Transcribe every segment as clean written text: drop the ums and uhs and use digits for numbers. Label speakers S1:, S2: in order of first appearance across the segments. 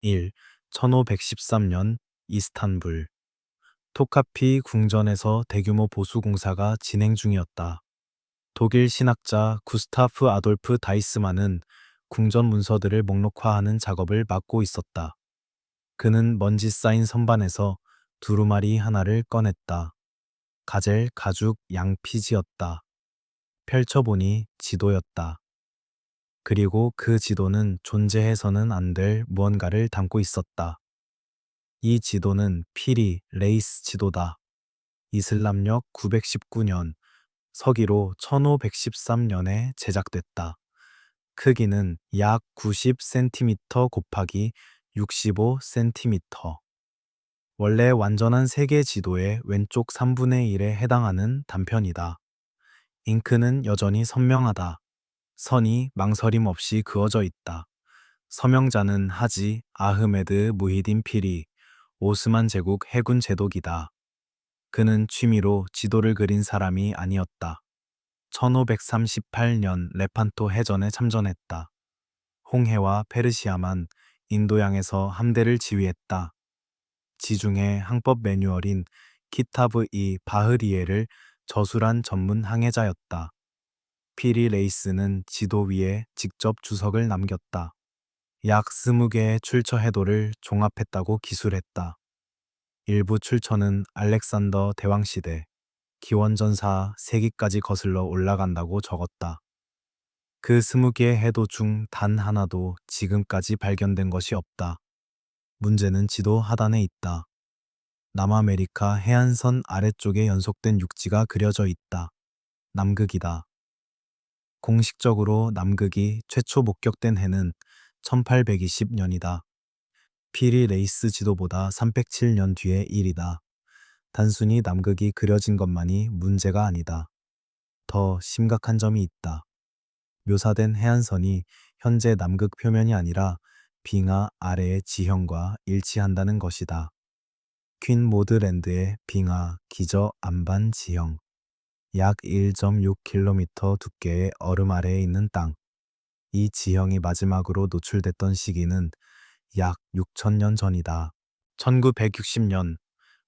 S1: 1. 1513년 이스탄불. 토카피 궁전에서 대규모 보수 공사가 진행 중이었다. 독일 신학자 구스타프 아돌프 다이스만은 궁전 문서들을 목록화하는 작업을 맡고 있었다. 그는 먼지 쌓인 선반에서 두루마리 하나를 꺼냈다. 가젤 가죽 양피지였다. 펼쳐보니 지도였다. 그리고 그 지도는 존재해서는 안 될 무언가를 담고 있었다. 이 지도는 피리 레이스 지도다. 이슬람력 919년, 서기로 1513년에 제작됐다. 크기는 약 90cm 곱하기 65cm. 원래 완전한 세계 지도의 왼쪽 3분의 1에 해당하는 단편이다. 잉크는 여전히 선명하다. 선이 망설임 없이 그어져 있다. 서명자는 하지 아흐메드 무히딘 피리, 오스만 제국 해군 제독이다. 그는 취미로 지도를 그린 사람이 아니었다. 1538년 레판토 해전에 참전했다. 홍해와 페르시아만 인도양에서 함대를 지휘했다. 지중해 항법 매뉴얼인 키타브 이 바흐리에를 저술한 전문 항해자였다. 피리 레이스는 지도 위에 직접 주석을 남겼다. 약 20개의 출처 해도를 종합했다고 기술했다. 일부 출처는 알렉산더 대왕시대, 기원전사 세기까지 거슬러 올라간다고 적었다. 그 20개의 해도 중 단 하나도 지금까지 발견된 것이 없다. 문제는 지도 하단에 있다. 남아메리카 해안선 아래쪽에 연속된 육지가 그려져 있다. 남극이다. 공식적으로 남극이 최초 목격된 해는 1820년이다. 피리 레이스 지도보다 307년 뒤의 일이다. 단순히 남극이 그려진 것만이 문제가 아니다. 더 심각한 점이 있다. 묘사된 해안선이 현재 남극 표면이 아니라 빙하 아래의 지형과 일치한다는 것이다. 퀸모드랜드의 빙하 기저 안반 지형. 약 1.6km 두께의 얼음 아래에 있는 땅. 이 지형이 마지막으로 노출됐던 시기는 약 6천년 전이다. 1960년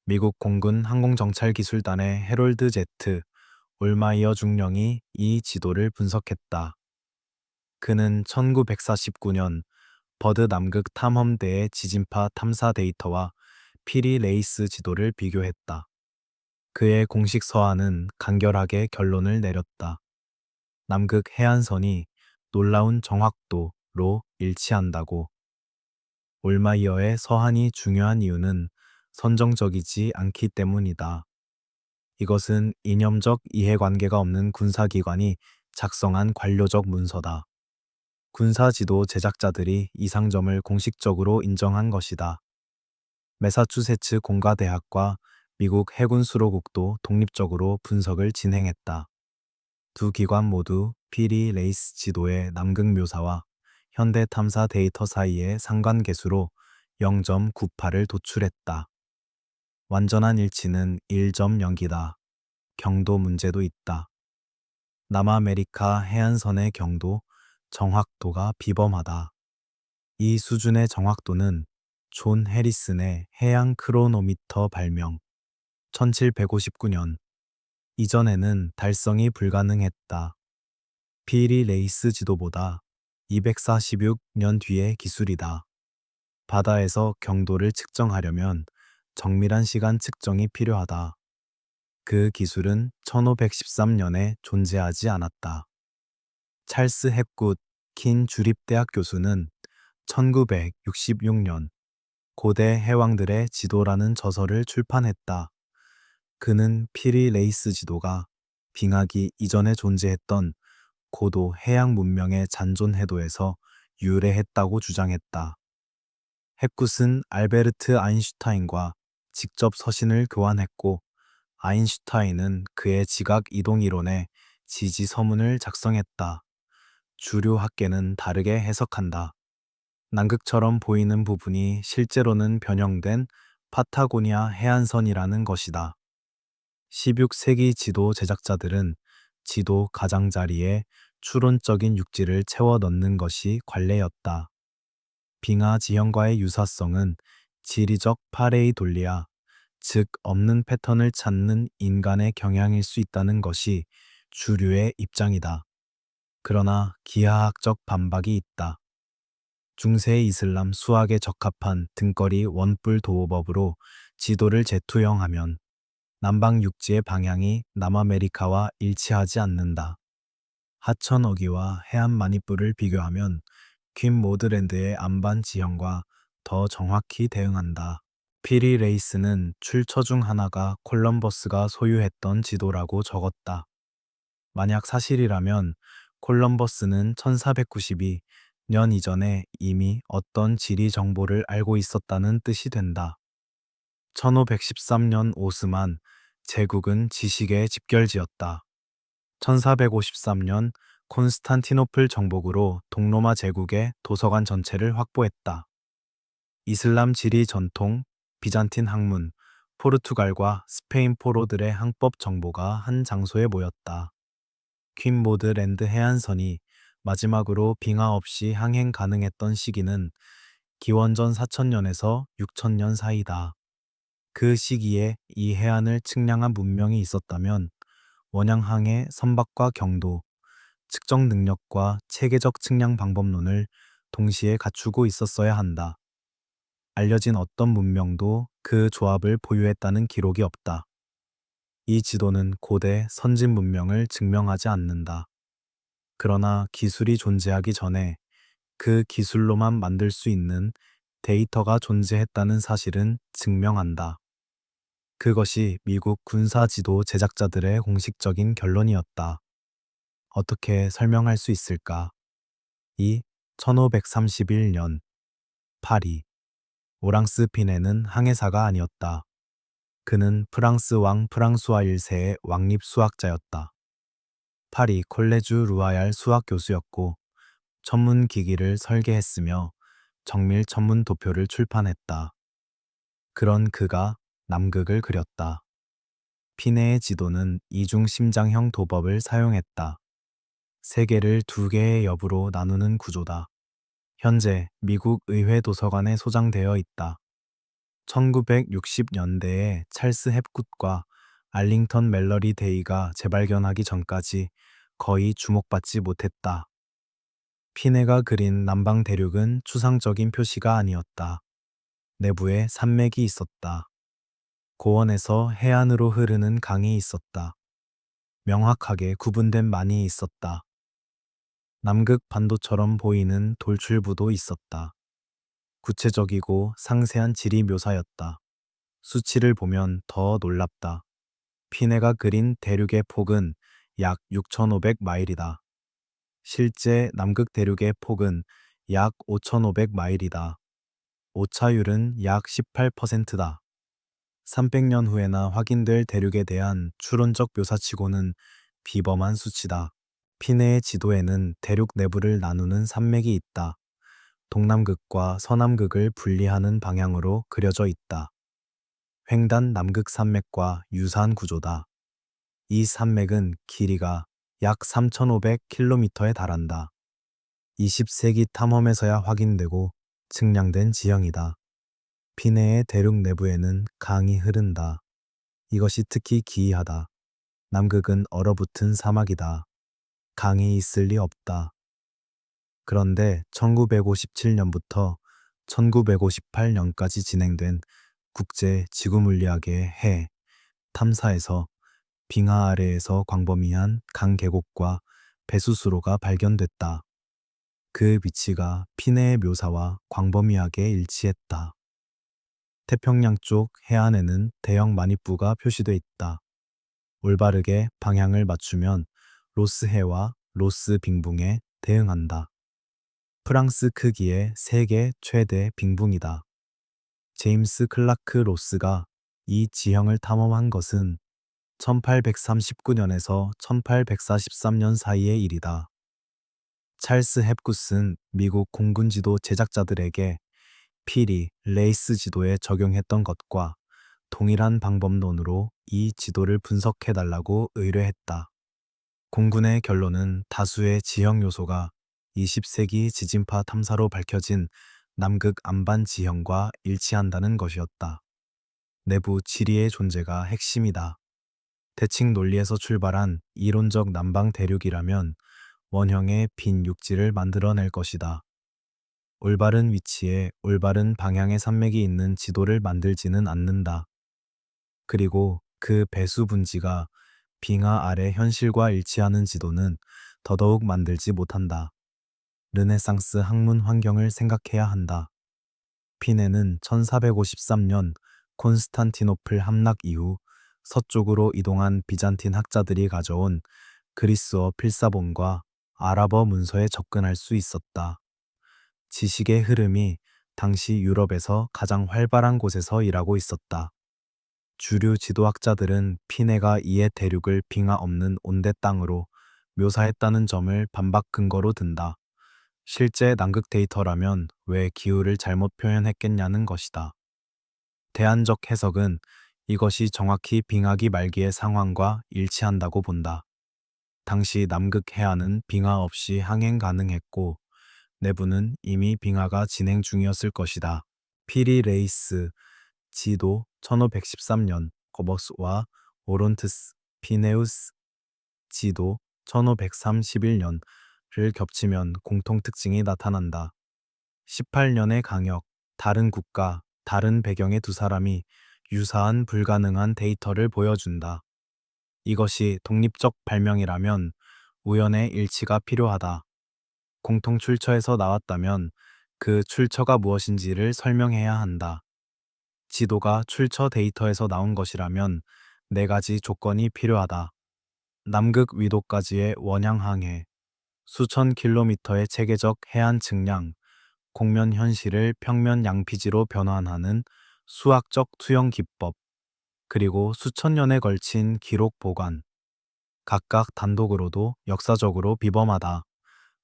S1: 미국 공군 항공정찰기술단의 해롤드 제트 올마이어 중령이 이 지도를 분석했다. 그는 1949년 버드 남극 탐험대의 지진파 탐사 데이터와 피리 레이스 지도를 비교했다. 그의 공식 서한은 간결하게 결론을 내렸다. 남극 해안선이 놀라운 정확도로 일치한다고. 올마이어의 서한이 중요한 이유는 선정적이지 않기 때문이다. 이것은 이념적 이해관계가 없는 군사기관이 작성한 관료적 문서다. 군사지도 제작자들이 이상점을 공식적으로 인정한 것이다. 매사추세츠 공가대학과 미국 해군 수로국도 독립적으로 분석을 진행했다. 두 기관 모두 피리 레이스 지도의 남극 묘사와 현대 탐사 데이터 사이의 상관계수로 0.98을 도출했다. 완전한 일치는 1.0기다. 경도 문제도 있다. 남아메리카 해안선의 경도, 정확도가 비범하다. 이 수준의 정확도는 존 해리슨의 해양 크로노미터 발명 1759년 이전에는 달성이 불가능했다. 피리 레이스 지도보다 246년 뒤의 기술이다. 바다에서 경도를 측정하려면 정밀한 시간 측정이 필요하다. 그 기술은 1513년에 존재하지 않았다. 찰스 헵굿 킨 주립대학 교수는 1966년 고대 해왕들의 지도라는 저서를 출판했다. 그는 피리 레이스 지도가 빙하기 이전에 존재했던 고도 해양 문명의 잔존 해도에서 유래했다고 주장했다. 헵굿은 알베르트 아인슈타인과 직접 서신을 교환했고 아인슈타인은 그의 지각 이동 이론에 지지 서문을 작성했다. 주류 학계는 다르게 해석한다. 남극처럼 보이는 부분이 실제로는 변형된 파타고니아 해안선이라는 것이다. 16세기 지도 제작자들은 지도 가장자리에 추론적인 육지를 채워 넣는 것이 관례였다. 빙하 지형과의 유사성은 지리적 파레이돌리아, 즉 없는 패턴을 찾는 인간의 경향일 수 있다는 것이 주류의 입장이다. 그러나 기하학적 반박이 있다. 중세 이슬람 수학에 적합한 등거리 원뿔 도호법으로 지도를 재투영하면 남방 육지의 방향이 남아메리카와 일치하지 않는다. 하천 어기와 해안 마니뿔을 비교하면 퀸 모드랜드의 안반 지형과 더 정확히 대응한다. 피리 레이스는 출처 중 하나가 콜럼버스가 소유했던 지도라고 적었다. 만약 사실이라면 콜럼버스는 1492년 이전에 이미 어떤 지리 정보를 알고 있었다는 뜻이 된다. 1513년 오스만 제국은 지식의 집결지였다. 1453년 콘스탄티노플 정복으로 동로마 제국의 도서관 전체를 확보했다. 이슬람 지리 전통, 비잔틴 학문, 포르투갈과 스페인 포로들의 항법 정보가 한 장소에 모였다. 퀸모드 랜드 해안선이 마지막으로 빙하 없이 항행 가능했던 시기는 기원전 4000년에서 6000년 사이다. 그 시기에 이 해안을 측량한 문명이 있었다면 원양항의 선박과 경도, 측정 능력과 체계적 측량 방법론을 동시에 갖추고 있었어야 한다. 알려진 어떤 문명도 그 조합을 보유했다는 기록이 없다. 이 지도는 고대 선진 문명을 증명하지 않는다. 그러나 기술이 존재하기 전에 그 기술로만 만들 수 있는 데이터가 존재했다는 사실은 증명한다. 그것이 미국 군사지도 제작자들의 공식적인 결론이었다. 어떻게 설명할 수 있을까? 이 1531년 파리 오랑스 피네는 항해사가 아니었다. 그는 프랑스 왕 프랑수아 1세의 왕립 수학자였다. 파리 콜레주 루아얄 수학 교수였고 천문 기기를 설계했으며 정밀 천문 도표를 출판했다. 그런 그가 남극을 그렸다. 피네의 지도는 이중 심장형 도법을 사용했다. 세계를 두 개의 엽으로 나누는 구조다. 현재 미국 의회 도서관에 소장되어 있다. 1960년대에 찰스 헵굿과 알링턴 멜러리 데이가 재발견하기 전까지 거의 주목받지 못했다. 피네가 그린 남방 대륙은 추상적인 표시가 아니었다. 내부에 산맥이 있었다. 고원에서 해안으로 흐르는 강이 있었다. 명확하게 구분된 만이 있었다. 남극 반도처럼 보이는 돌출부도 있었다. 구체적이고 상세한 지리 묘사였다. 수치를 보면 더 놀랍다. 피네가 그린 대륙의 폭은 약 6,500마일이다. 실제 남극 대륙의 폭은 약 5,500마일이다. 오차율은 약 18%다. 300년 후에나 확인될 대륙에 대한 추론적 묘사치고는 비범한 수치다. 피네의 지도에는 대륙 내부를 나누는 산맥이 있다. 동남극과 서남극을 분리하는 방향으로 그려져 있다. 횡단 남극 산맥과 유사한 구조다. 이 산맥은 길이가 약 3,500km에 달한다. 20세기 탐험에서야 확인되고 측량된 지형이다. 피네의 대륙 내부에는 강이 흐른다. 이것이 특히 기이하다. 남극은 얼어붙은 사막이다. 강이 있을 리 없다. 그런데 1957년부터 1958년까지 진행된 국제 지구물리학의 해 탐사에서 빙하 아래에서 광범위한 강 계곡과 배수수로가 발견됐다. 그 위치가 피네의 묘사와 광범위하게 일치했다. 태평양 쪽 해안에는 대형 마니뿌가 표시돼 있다. 올바르게 방향을 맞추면 로스해와 로스 빙붕에 대응한다. 프랑스 크기의 세계 최대 빙붕이다. 제임스 클라크 로스가 이 지형을 탐험한 것은 1839년에서 1843년 사이의 일이다. 찰스 헵굿은 미국 공군지도 제작자들에게 피리 레이스 지도에 적용했던 것과 동일한 방법론으로 이 지도를 분석해달라고 의뢰했다. 공군의 결론은 다수의 지형 요소가 20세기 지진파 탐사로 밝혀진 남극 안반 지형과 일치한다는 것이었다. 내부 지리의 존재가 핵심이다. 대칭 논리에서 출발한 이론적 남방 대륙이라면 원형의 빈 육지를 만들어낼 것이다. 올바른 위치에 올바른 방향의 산맥이 있는 지도를 만들지는 않는다. 그리고 그 배수 분지가 빙하 아래 현실과 일치하는 지도는 더더욱 만들지 못한다. 르네상스 학문 환경을 생각해야 한다. 피네는 1453년 콘스탄티노플 함락 이후 서쪽으로 이동한 비잔틴 학자들이 가져온 그리스어 필사본과 아랍어 문서에 접근할 수 있었다. 지식의 흐름이 당시 유럽에서 가장 활발한 곳에서 일하고 있었다. 주류 지도학자들은 피네가 이에 대륙을 빙하 없는 온대 땅으로 묘사했다는 점을 반박 근거로 든다. 실제 남극 데이터라면 왜 기후를 잘못 표현했겠냐는 것이다. 대안적 해석은 이것이 정확히 빙하기 말기의 상황과 일치한다고 본다. 당시 남극 해안은 빙하 없이 항행 가능했고 내부는 이미 빙하가 진행 중이었을 것이다. 피리 레이스 지도 1513년 거버스와 오론트스 피네우스 지도 1531년을 겹치면 공통 특징이 나타난다. 18년의 강역, 다른 국가, 다른 배경의 두 사람이 유사한 불가능한 데이터를 보여준다. 이것이 독립적 발명이라면 우연의 일치가 필요하다. 공통 출처에서 나왔다면 그 출처가 무엇인지를 설명해야 한다. 지도가 출처 데이터에서 나온 것이라면 네 가지 조건이 필요하다. 남극 위도까지의 원양 항해, 수천 킬로미터의 체계적 해안 측량, 공면 현실을 평면 양피지로 변환하는 수학적 투영 기법, 그리고 수천 년에 걸친 기록 보관. 각각 단독으로도 역사적으로 비범하다.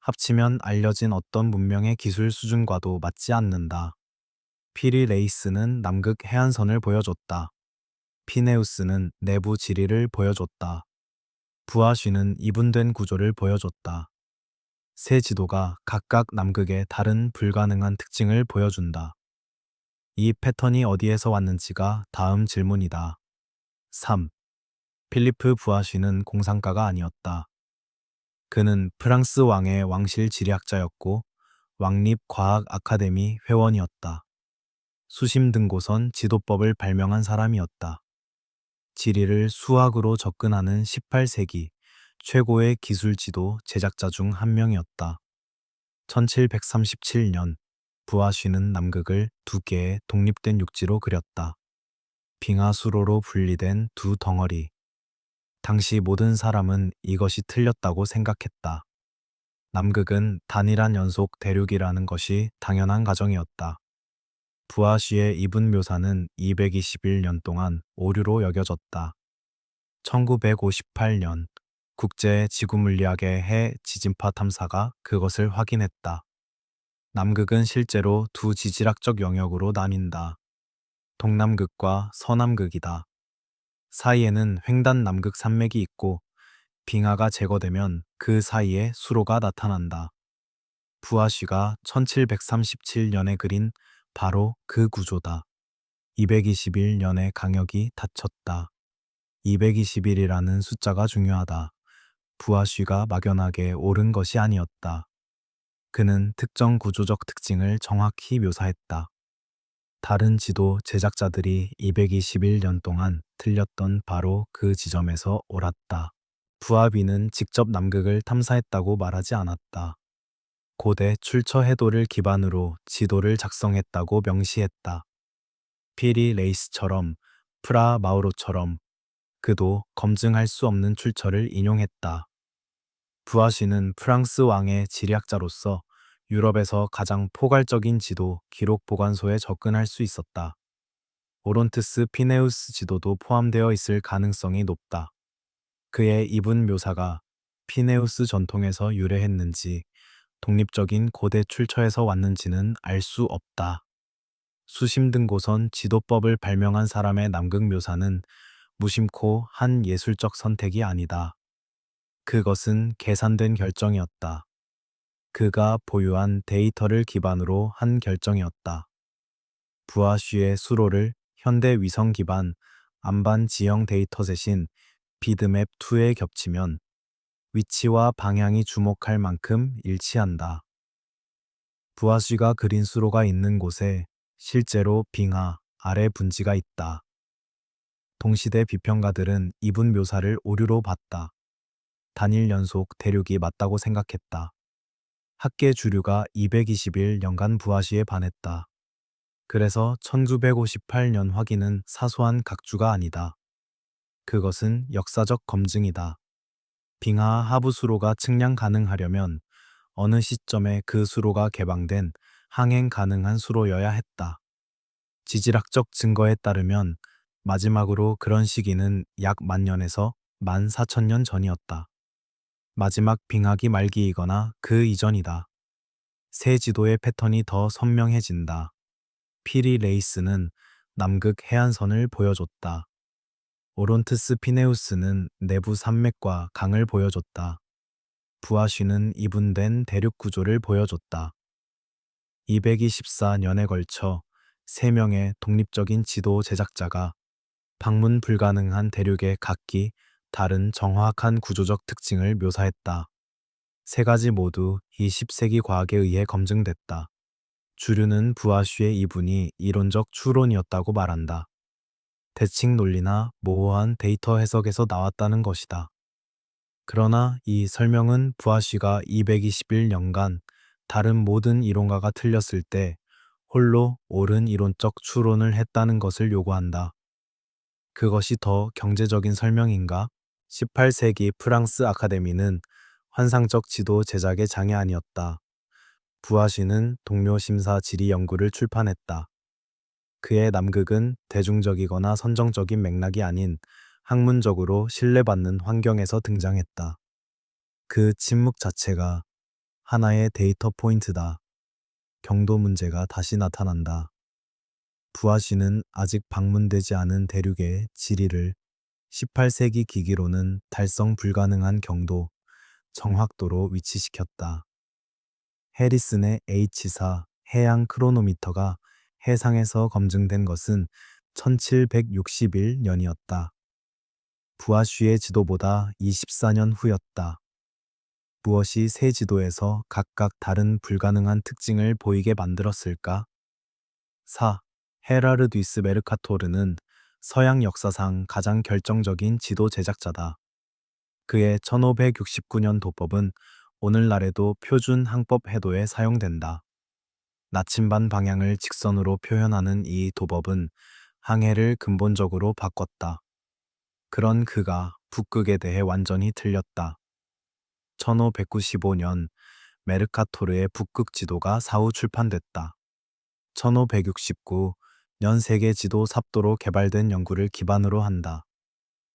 S1: 합치면 알려진 어떤 문명의 기술 수준과도 맞지 않는다. 피리 레이스는 남극 해안선을 보여줬다. 피네우스는 내부 지리를 보여줬다. 부아쉬는 이분된 구조를 보여줬다. 세 지도가 각각 남극의 다른 불가능한 특징을 보여준다. 이 패턴이 어디에서 왔는지가 다음 질문이다. 3. 필리프 부아쉬는 공상가가 아니었다. 그는 프랑스 왕의 왕실 지리학자였고 왕립 과학 아카데미 회원이었다. 수심 등고선 지도법을 발명한 사람이었다. 지리를 수학으로 접근하는 18세기 최고의 기술 지도 제작자 중 한 명이었다. 1737년 부아쉬는 남극을 두 개의 독립된 육지로 그렸다. 빙하수로로 분리된 두 덩어리. 당시 모든 사람은 이것이 틀렸다고 생각했다. 남극은 단일한 연속 대륙이라는 것이 당연한 가정이었다. 부아쉬의 이분 묘사는 221년 동안 오류로 여겨졌다. 1958년 국제지구물리학의 해 지진파 탐사가 그것을 확인했다. 남극은 실제로 두 지질학적 영역으로 나뉜다. 동남극과 서남극이다. 사이에는 횡단 남극 산맥이 있고 빙하가 제거되면 그 사이에 수로가 나타난다. 부아쉬가 1737년에 그린 바로 그 구조다. 221년의 강역이 닫혔다. 221이라는 숫자가 중요하다. 부아쉬가 막연하게 옳은 것이 아니었다. 그는 특정 구조적 특징을 정확히 묘사했다. 다른 지도 제작자들이 221년 동안 틀렸던 바로 그 지점에서 옳았다. 부하비는 직접 남극을 탐사했다고 말하지 않았다. 고대 출처 해도를 기반으로 지도를 작성했다고 명시했다. 피리 레이스처럼 프라 마우로처럼 그도 검증할 수 없는 출처를 인용했다. 부아쉬는 프랑스 왕의 지리학자로서 유럽에서 가장 포괄적인 지도 기록 보관소에 접근할 수 있었다. 오론트스 피네우스 지도도 포함되어 있을 가능성이 높다. 그의 이분 묘사가 피네우스 전통에서 유래했는지 독립적인 고대 출처에서 왔는지는 알 수 없다. 수심 등고선 지도법을 발명한 사람의 남극 묘사는 무심코 한 예술적 선택이 아니다. 그것은 계산된 결정이었다. 그가 보유한 데이터를 기반으로 한 결정이었다. 부하쉬의 수로를 현대 위성 기반 안반 지형 데이터셋인 비드맵2에 겹치면 위치와 방향이 주목할 만큼 일치한다. 부하쉬가 그린 수로가 있는 곳에 실제로 빙하, 아래 분지가 있다. 동시대 비평가들은 이분 묘사를 오류로 봤다. 단일 연속 대륙이 맞다고 생각했다. 학계 주류가 221년간 부하쉬에 반했다. 그래서 1958년 확인은 사소한 각주가 아니다. 그것은 역사적 검증이다. 빙하 하부 수로가 측량 가능하려면 어느 시점에 그 수로가 개방된 항행 가능한 수로여야 했다. 지질학적 증거에 따르면 마지막으로 그런 시기는 약 10,000년에서 14,000년 전이었다. 마지막 빙하기 말기이거나 그 이전이다. 새 지도의 패턴이 더 선명해진다. 피리 레이스는 남극 해안선을 보여줬다. 오론트스 피네우스는 내부 산맥과 강을 보여줬다. 부하쉬는 이분된 대륙 구조를 보여줬다. 224년에 걸쳐 3명의 독립적인 지도 제작자가 방문 불가능한 대륙의 각기 다른 정확한 구조적 특징을 묘사했다. 세 가지 모두 20세기 과학에 의해 검증됐다. 주류는 부하쉬의 이분이 이론적 추론이었다고 말한다. 대칭 논리나 모호한 데이터 해석에서 나왔다는 것이다. 그러나 이 설명은 부하쉬가 221년간 다른 모든 이론가가 틀렸을 때 홀로 옳은 이론적 추론을 했다는 것을 요구한다. 그것이 더 경제적인 설명인가? 18세기 프랑스 아카데미는 환상적 지도 제작의 장애 아니었다. 부하쉬는 동료 심사 지리 연구를 출판했다. 그의 남극은 대중적이거나 선정적인 맥락이 아닌 학문적으로 신뢰받는 환경에서 등장했다. 그 침묵 자체가 하나의 데이터 포인트다. 경도 문제가 다시 나타난다. 부하쉬는 아직 방문되지 않은 대륙의 지리를 18세기 기기로는 달성 불가능한 경도, 정확도로 위치시켰다. 해리슨의 H사 해양 크로노미터가 해상에서 검증된 것은 1761년이었다. 부하쉬의 지도보다 24년 후였다. 무엇이 새 지도에서 각각 다른 불가능한 특징을 보이게 만들었을까? 4. 헤라르디스 메르카토르는 서양 역사상 가장 결정적인 지도 제작자다. 그의 1569년 도법은 오늘날에도 표준 항법 해도에 사용된다. 나침반 방향을 직선으로 표현하는 이 도법은 항해를 근본적으로 바꿨다. 그런 그가 북극에 대해 완전히 틀렸다. 1595년 메르카토르의 북극 지도가 사후 출판됐다. 1569년 세계 지도 삽도로 개발된 연구를 기반으로 한다.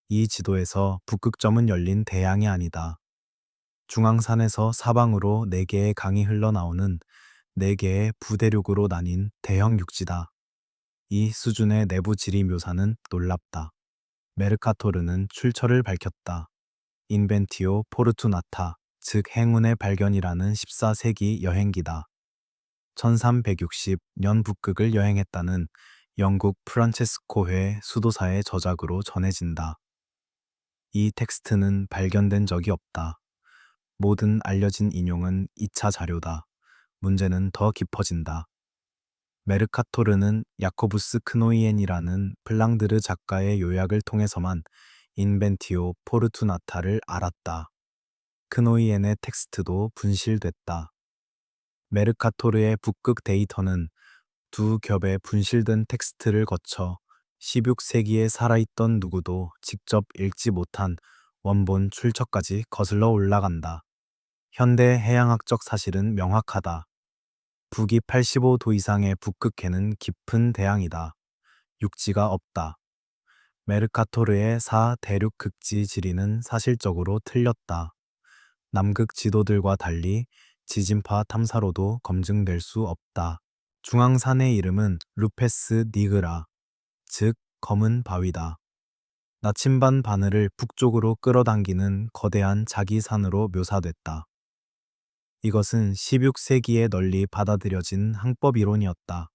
S1: 이 지도에서 북극점은 열린 대양이 아니다. 중앙산에서 사방으로 4개의 강이 흘러나오는 4개의 부대륙으로 나뉜 대형 육지다. 이 수준의 내부 지리 묘사는 놀랍다. 메르카토르는 출처를 밝혔다. 인벤티오 포르투나타, 즉 행운의 발견이라는 14세기 여행기다. 1360년 북극을 여행했다는 영국 프란체스코회 수도사의 저작으로 전해진다. 이 텍스트는 발견된 적이 없다. 모든 알려진 인용은 2차 자료다. 문제는 더 깊어진다. 메르카토르는 야코부스 크노이엔이라는 플랑드르 작가의 요약을 통해서만 인벤티오 포르투나타를 알았다. 크노이엔의 텍스트도 분실됐다. 메르카토르의 북극 데이터는 두 겹의 분실된 텍스트를 거쳐 16세기에 살아있던 누구도 직접 읽지 못한 원본 출처까지 거슬러 올라간다. 현대 해양학적 사실은 명확하다. 북위 85도 이상의 북극해는 깊은 대양이다. 육지가 없다. 메르카토르의 4대륙 극지 지리는 사실적으로 틀렸다. 남극 지도들과 달리 지진파 탐사로도 검증될 수 없다. 중앙산의 이름은 루페스 니그라, 즉 검은 바위다. 나침반 바늘을 북쪽으로 끌어당기는 거대한 자기산으로 묘사됐다. 이것은 16세기에 널리 받아들여진 항법 이론이었다.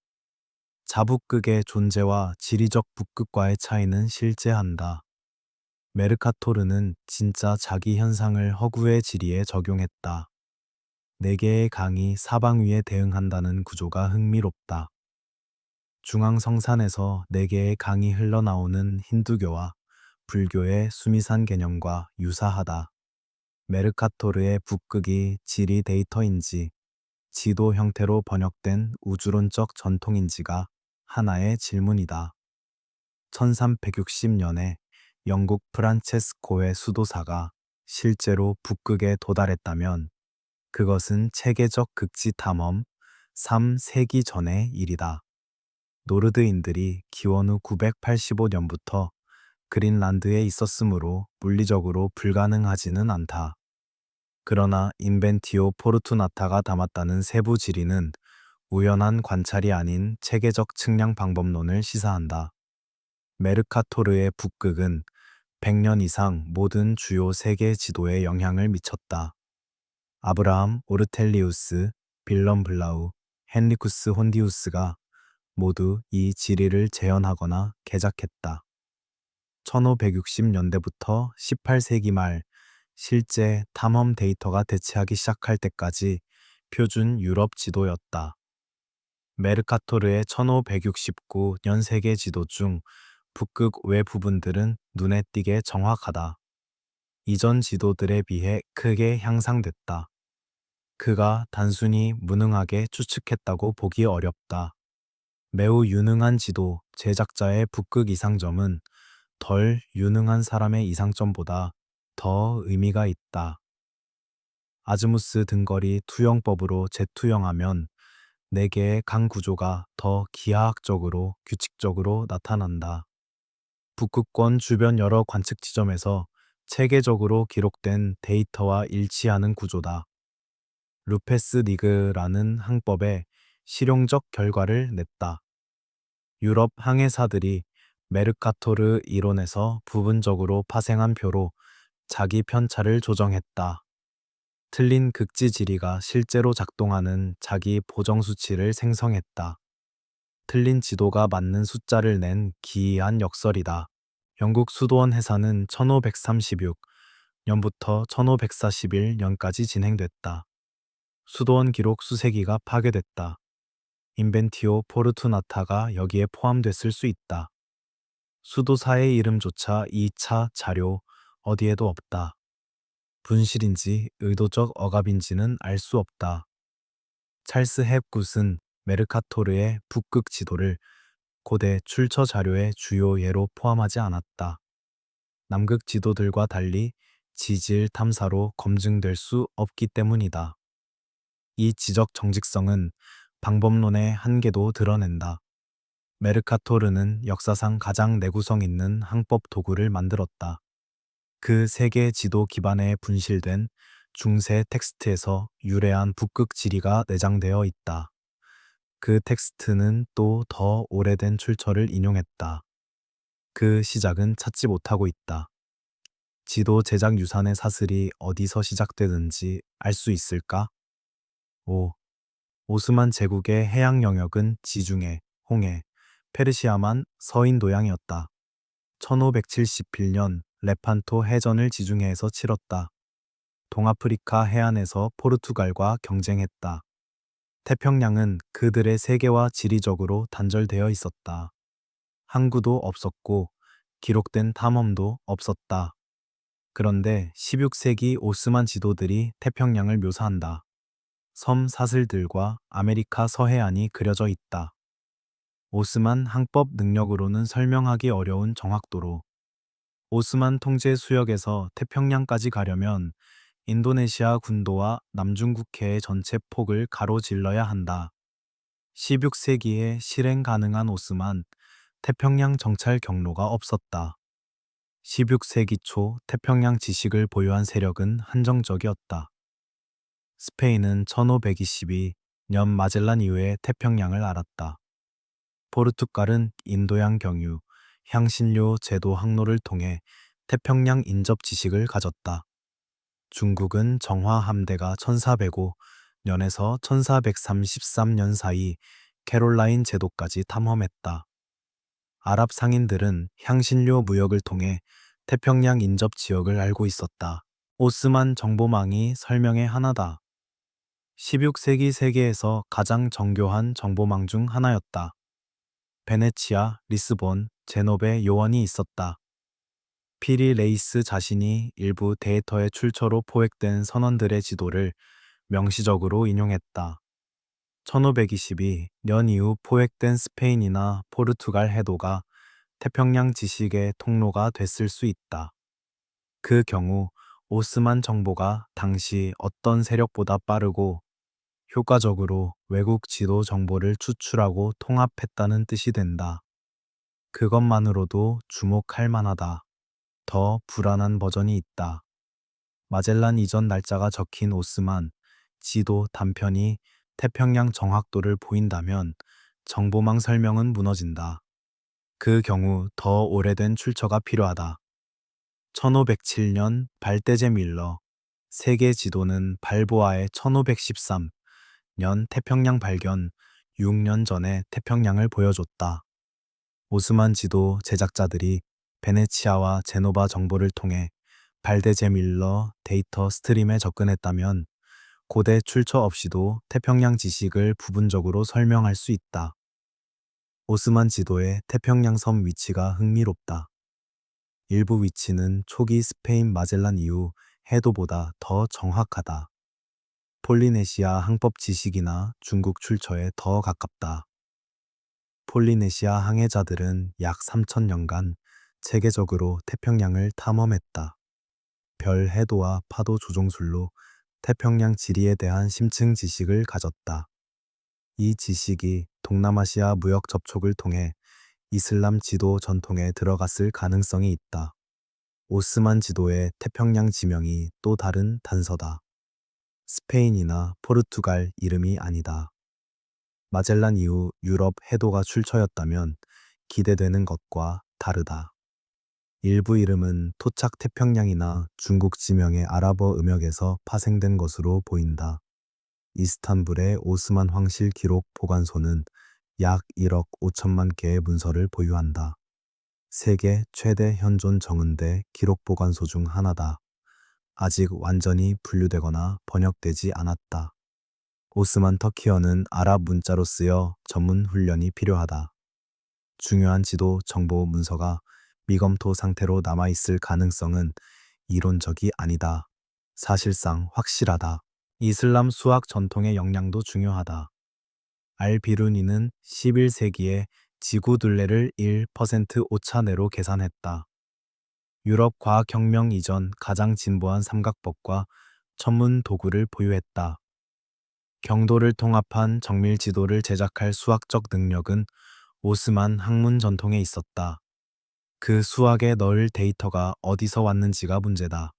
S1: 자북극의 존재와 지리적 북극과의 차이는 실제한다. 메르카토르는 진짜 자기 현상을 허구의 지리에 적용했다. 네 개의 강이 사방 위에 대응한다는 구조가 흥미롭다. 중앙 성산에서 네 개의 강이 흘러나오는 힌두교와 불교의 수미산 개념과 유사하다. 메르카토르의 북극이 지리 데이터인지 지도 형태로 번역된 우주론적 전통인지가 하나의 질문이다. 1360년에 영국 프란체스코의 수도사가 실제로 북극에 도달했다면 그것은 체계적 극지 탐험 3세기 전의 일이다. 노르드인들이 기원 후 985년부터 그린란드에 있었으므로 물리적으로 불가능하지는 않다. 그러나 인벤티오 포르투나타가 담았다는 세부 지리는 우연한 관찰이 아닌 체계적 측량 방법론을 시사한다. 메르카토르의 북극은 100년 이상 모든 주요 세계 지도에 영향을 미쳤다. 아브라함 오르텔리우스, 빌럼 블라우, 헨리쿠스 혼디우스가 모두 이 지리를 재현하거나 개작했다. 1560년대부터 18세기 말 실제 탐험 데이터가 대체하기 시작할 때까지 표준 유럽 지도였다. 메르카토르의 1569년 세계 지도 중 북극 외 부분들은 눈에 띄게 정확하다. 이전 지도들에 비해 크게 향상됐다. 그가 단순히 무능하게 추측했다고 보기 어렵다. 매우 유능한 지도 제작자의 북극 이상점은 덜 유능한 사람의 이상점보다 더 의미가 있다. 아즈무스 등거리 투영법으로 재투영하면 4개의 강 구조가 더 기하학적으로 규칙적으로 나타난다. 북극권 주변 여러 관측 지점에서 체계적으로 기록된 데이터와 일치하는 구조다. 루페스 리그라는 항법에 실용적 결과를 냈다. 유럽 항해사들이 메르카토르 이론에서 부분적으로 파생한 표로 자기 편차를 조정했다. 틀린 극지 지리가 실제로 작동하는 자기 보정 수치를 생성했다. 틀린 지도가 맞는 숫자를 낸 기이한 역설이다. 영국 수도원 해사는 1536년부터 1541년까지 진행됐다. 수도원 기록 수세기가 파괴됐다. 인벤티오 포르투나타가 여기에 포함됐을 수 있다. 수도사의 이름조차 2차 자료 어디에도 없다. 분실인지 의도적 억압인지는 알 수 없다. 찰스 헵굿은 메르카토르의 북극 지도를 고대 출처 자료의 주요 예로 포함하지 않았다. 남극 지도들과 달리 지질 탐사로 검증될 수 없기 때문이다. 이 지적 정직성은 방법론의 한계도 드러낸다. 메르카토르는 역사상 가장 내구성 있는 항법 도구를 만들었다. 그 세계 지도 기반에 분실된 중세 텍스트에서 유래한 북극 지리가 내장되어 있다. 그 텍스트는 또 더 오래된 출처를 인용했다. 그 시작은 찾지 못하고 있다. 지도 제작 유산의 사슬이 어디서 시작되는지 알 수 있을까? 5. 오스만 제국의 해양 영역은 지중해, 홍해, 페르시아만 서인도양이었다. 1571년 레판토 해전을 지중해에서 치렀다. 동아프리카 해안에서 포르투갈과 경쟁했다. 태평양은 그들의 세계와 지리적으로 단절되어 있었다. 항구도 없었고 기록된 탐험도 없었다. 그런데 16세기 오스만 지도들이 태평양을 묘사한다. 섬 사슬들과 아메리카 서해안이 그려져 있다. 오스만 항법 능력으로는 설명하기 어려운 정확도로 오스만 통제 수역에서 태평양까지 가려면 인도네시아 군도와 남중국해의 전체 폭을 가로질러야 한다. 16세기에 실행 가능한 오스만 태평양 정찰 경로가 없었다. 16세기 초 태평양 지식을 보유한 세력은 한정적이었다. 스페인은 1522년 마젤란 이후에 태평양을 알았다. 포르투갈은 인도양 경유, 향신료 제도 항로를 통해 태평양 인접 지식을 가졌다. 중국은 정화 함대가 1405 1433년에서 1433년 사이 캐롤라인 제도까지 탐험했다. 아랍 상인들은 향신료 무역을 통해 태평양 인접 지역을 알고 있었다. 오스만 정보망이 설명의 하나다. 16세기 세계에서 가장 정교한 정보망 중 하나였다. 베네치아, 리스본, 제노베 요원이 있었다. 피리 레이스 자신이 일부 데이터의 출처로 포획된 선원들의 지도를 명시적으로 인용했다. 1522년 이후 포획된 스페인이나 포르투갈 해도가 태평양 지식의 통로가 됐을 수 있다. 그 경우 오스만 정보가 당시 어떤 세력보다 빠르고 효과적으로 외국 지도 정보를 추출하고 통합했다는 뜻이 된다. 그것만으로도 주목할 만하다. 더 불안한 버전이 있다. 마젤란 이전 날짜가 적힌 오스만 지도 단편이 태평양 정확도를 보인다면 정보망 설명은 무너진다. 그 경우 더 오래된 출처가 필요하다. 1507년 발데제 밀러 세계 지도는 발보아의 1513년 태평양 발견 6년 전에 태평양을 보여줬다. 오스만 지도 제작자들이 베네치아와 제노바 정보를 통해 발데제 밀러 데이터 스트림에 접근했다면 고대 출처 없이도 태평양 지식을 부분적으로 설명할 수 있다. 오스만 지도의 태평양 섬 위치가 흥미롭다. 일부 위치는 초기 스페인 마젤란 이후 해도보다 더 정확하다. 폴리네시아 항법 지식이나 중국 출처에 더 가깝다. 폴리네시아 항해자들은 약 3,000년간 체계적으로 태평양을 탐험했다. 별 해도와 파도 조종술로 태평양 지리에 대한 심층 지식을 가졌다. 이 지식이 동남아시아 무역 접촉을 통해 이슬람 지도 전통에 들어갔을 가능성이 있다. 오스만 지도의 태평양 지명이 또 다른 단서다. 스페인이나 포르투갈 이름이 아니다. 마젤란 이후 유럽 해도가 출처였다면 기대되는 것과 다르다. 일부 이름은 토착 태평양이나 중국 지명의 아랍어 음역에서 파생된 것으로 보인다. 이스탄불의 오스만 황실 기록 보관소는 약 1억 5천만 개의 문서를 보유한다. 세계 최대 현존 정은대 기록 보관소 중 하나다. 아직 완전히 분류되거나 번역되지 않았다. 오스만 터키어는 아랍 문자로 쓰여 전문 훈련이 필요하다. 중요한 지도 정보 문서가 미검토 상태로 남아있을 가능성은 이론적이 아니다. 사실상 확실하다. 이슬람 수학 전통의 역량도 중요하다. 알비루니는 11세기에 지구 둘레를 1% 오차 내로 계산했다. 유럽 과학혁명 이전 가장 진보한 삼각법과 전문 도구를 보유했다. 경도를 통합한 정밀 지도를 제작할 수학적 능력은 오스만 학문 전통에 있었다. 그 수학에 넣을 데이터가 어디서 왔는지가 문제다.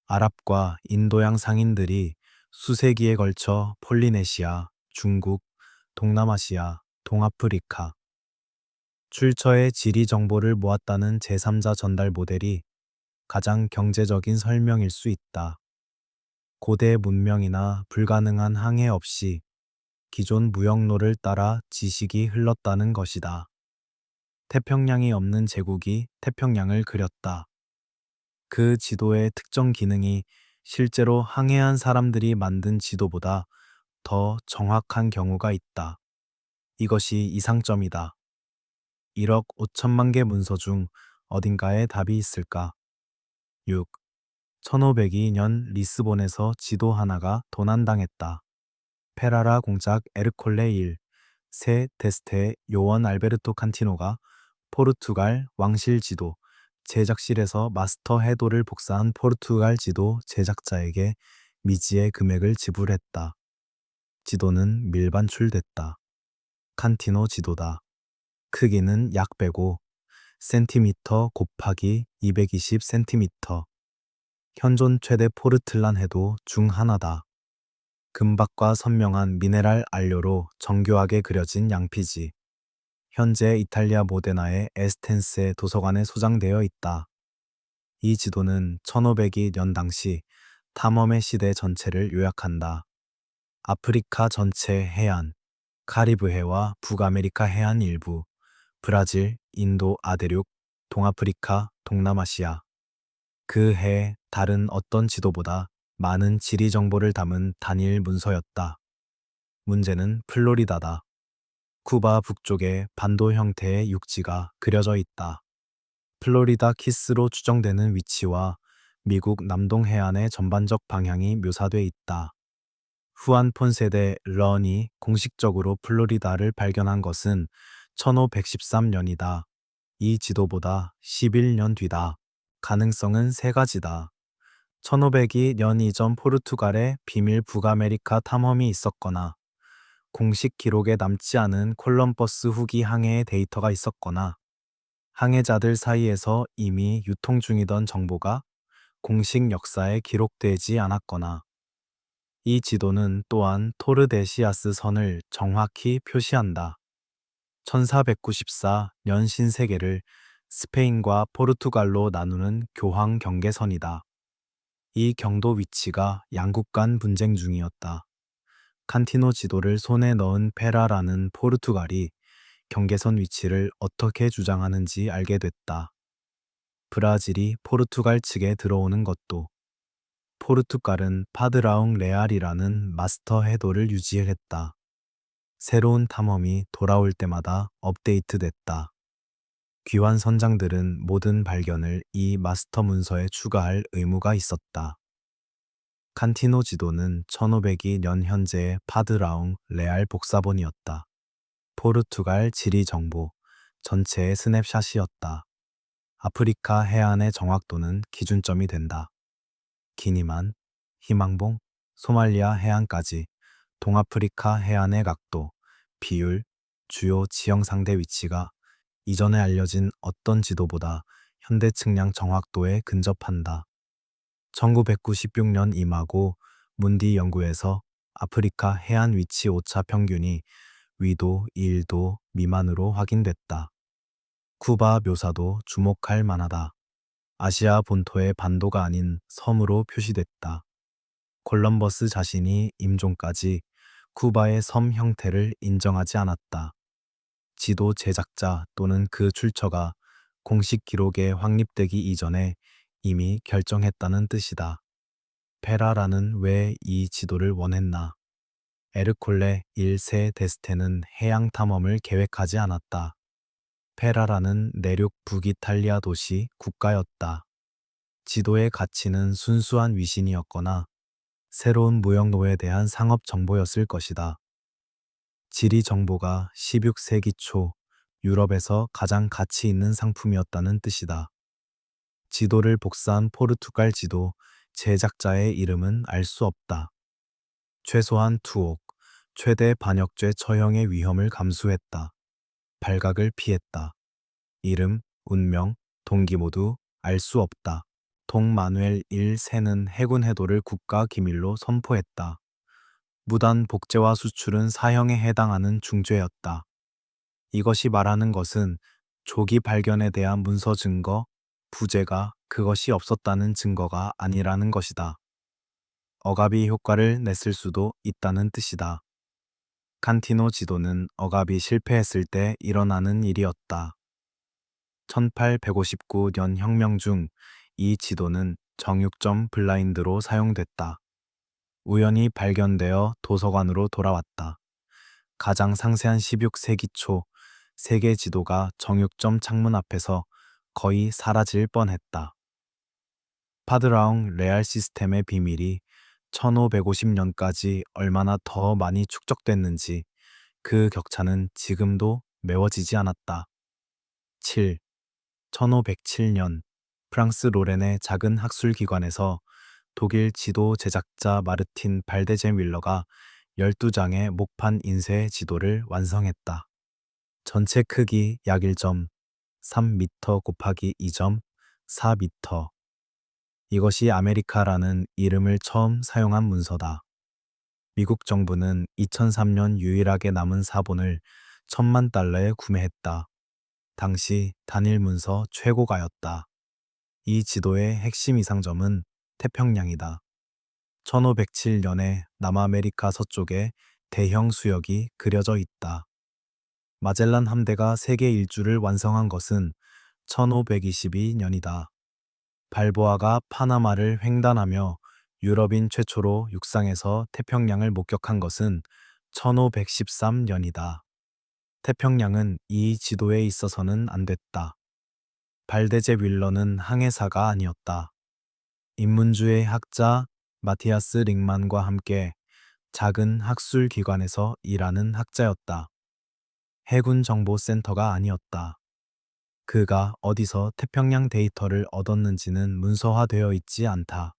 S1: 아랍과 인도양 상인들이 수세기에 걸쳐 폴리네시아, 중국, 동남아시아, 동아프리카, 출처의 지리 정보를 모았다는 제3자 전달 모델이 가장 경제적인 설명일 수 있다. 고대 문명이나 불가능한 항해 없이 기존 무역로를 따라 지식이 흘렀다는 것이다. 태평양이 없는 제국이 태평양을 그렸다. 그 지도의 특정 기능이 실제로 항해한 사람들이 만든 지도보다 더 정확한 경우가 있다. 이것이 이상점이다. 1억 5천만 개 문서 중 어딘가에 답이 있을까? 6. 1502년 리스본에서 지도 하나가 도난당했다. 페라라 공작 에르콜레 1. 세 데스테 요원 알베르토 칸티노가 포르투갈 왕실 지도 제작실에서 마스터 해도를 복사한 포르투갈 지도 제작자에게 미지의 금액을 지불했다. 지도는 밀반출됐다. 칸티노 지도다. 크기는 약 105 센티미터 곱하기 220 센티미터. 현존 최대 포르틀란 해도 중 하나다. 금박과 선명한 미네랄 안료로 정교하게 그려진 양피지. 현재 이탈리아 모데나의 에스텐세 도서관에 소장되어 있다. 이 지도는 1502년 당시 탐험의 시대 전체를 요약한다. 아프리카 전체 해안, 카리브해와 북아메리카 해안 일부, 브라질, 인도 아대륙, 동아프리카, 동남아시아. 그 해 다른 어떤 지도보다 많은 지리 정보를 담은 단일 문서였다. 문제는 플로리다다. 쿠바 북쪽에 반도 형태의 육지가 그려져 있다. 플로리다 키스로 추정되는 위치와 미국 남동 해안의 전반적 방향이 묘사돼 있다. 후안 폰세데 런이 공식적으로 플로리다를 발견한 것은 1513년이다. 이 지도보다 11년 뒤다. 가능성은 세 가지다. 1502년 이전 포르투갈에 비밀 북아메리카 탐험이 있었거나, 공식 기록에 남지 않은 콜럼버스 후기 항해의 데이터가 있었거나, 항해자들 사이에서 이미 유통 중이던 정보가 공식 역사에 기록되지 않았거나, 이 지도는 또한 토르데시아스 선을 정확히 표시한다. 1494년 신세계를 스페인과 포르투갈로 나누는 교황 경계선이다. 이 경도 위치가 양국 간 분쟁 중이었다. 칸티노 지도를 손에 넣은 페라라는 포르투갈이 경계선 위치를 어떻게 주장하는지 알게 됐다. 브라질이 포르투갈 측에 들어오는 것도, 포르투갈은 파드라웅 레알이라는 마스터 해도를 유지했다. 새로운 탐험이 돌아올 때마다 업데이트됐다. 귀환 선장들은 모든 발견을 이 마스터 문서에 추가할 의무가 있었다. 칸티노 지도는 1502년 현재의 파드라웅 레알 복사본이었다. 포르투갈 지리 정보 전체의 스냅샷이었다. 아프리카 해안의 정확도는 기준점이 된다. 기니만, 희망봉, 소말리아 해안까지 동아프리카 해안의 각도, 비율, 주요 지형 상대 위치가 이전에 알려진 어떤 지도보다 현대 측량 정확도에 근접한다. 1996년 이마고 문디 연구에서 아프리카 해안 위치 오차 평균이 위도 1도 미만으로 확인됐다. 쿠바 묘사도 주목할 만하다. 아시아 본토의 반도가 아닌 섬으로 표시됐다. 콜럼버스 자신이 임종까지 쿠바의 섬 형태를 인정하지 않았다. 지도 제작자 또는 그 출처가 공식 기록에 확립되기 이전에 이미 결정했다는 뜻이다. 페라라는 왜 이 지도를 원했나? 에르콜레 1세 데스테는 해양 탐험을 계획하지 않았다. 페라라는 내륙 북이탈리아 도시 국가였다. 지도의 가치는 순수한 위신이었거나 새로운 무역로에 대한 상업 정보였을 것이다. 지리 정보가 16세기 초 유럽에서 가장 가치 있는 상품이었다는 뜻이다. 지도를 복사한 포르투갈 지도 제작자의 이름은 알 수 없다. 최소한 투옥, 최대 반역죄 처형의 위험을 감수했다. 발각을 피했다. 이름, 운명, 동기 모두 알 수 없다. 동마누엘 1세는 해군 해도를 국가 기밀로 선포했다. 무단 복제와 수출은 사형에 해당하는 중죄였다. 이것이 말하는 것은 조기 발견에 대한 문서 증거, 부재가 그것이 없었다는 증거가 아니라는 것이다. 억압이 효과를 냈을 수도 있다는 뜻이다. 칸티노 지도는 억압이 실패했을 때 일어나는 일이었다. 1859년 혁명 중 이 지도는 정육점 블라인드로 사용됐다. 우연히 발견되어 도서관으로 돌아왔다. 가장 상세한 16세기 초 세계 지도가 정육점 창문 앞에서 거의 사라질 뻔했다. 파드라웅 레알 시스템의 비밀이 1550년까지 얼마나 더 많이 축적됐는지 그 격차는 지금도 메워지지 않았다. 7. 1507년 프랑스 로렌의 작은 학술기관에서 독일 지도 제작자 마르틴 발데제 윌러가 12장의 목판 인쇄 지도를 완성했다. 전체 크기 약 1.3m 곱하기 2.4m. 이것이 아메리카라는 이름을 처음 사용한 문서다. 미국 정부는 2003년 유일하게 남은 사본을 1,000만 달러에 구매했다. 당시 단일 문서 최고가였다. 이 지도의 핵심 이상점은 태평양이다. 1507년에 남아메리카 서쪽에 대형 수역이 그려져 있다. 마젤란 함대가 세계 일주를 완성한 것은 1522년이다. 발보아가 파나마를 횡단하며 유럽인 최초로 육상에서 태평양을 목격한 것은 1513년이다. 태평양은 이 지도에 있어서는 안 됐다. 발데제 윌러는 항해사가 아니었다. 인문주의 학자 마티아스 링만과 함께 작은 학술 기관에서 일하는 학자였다. 해군 정보센터가 아니었다. 그가 어디서 태평양 데이터를 얻었는지는 문서화되어 있지 않다.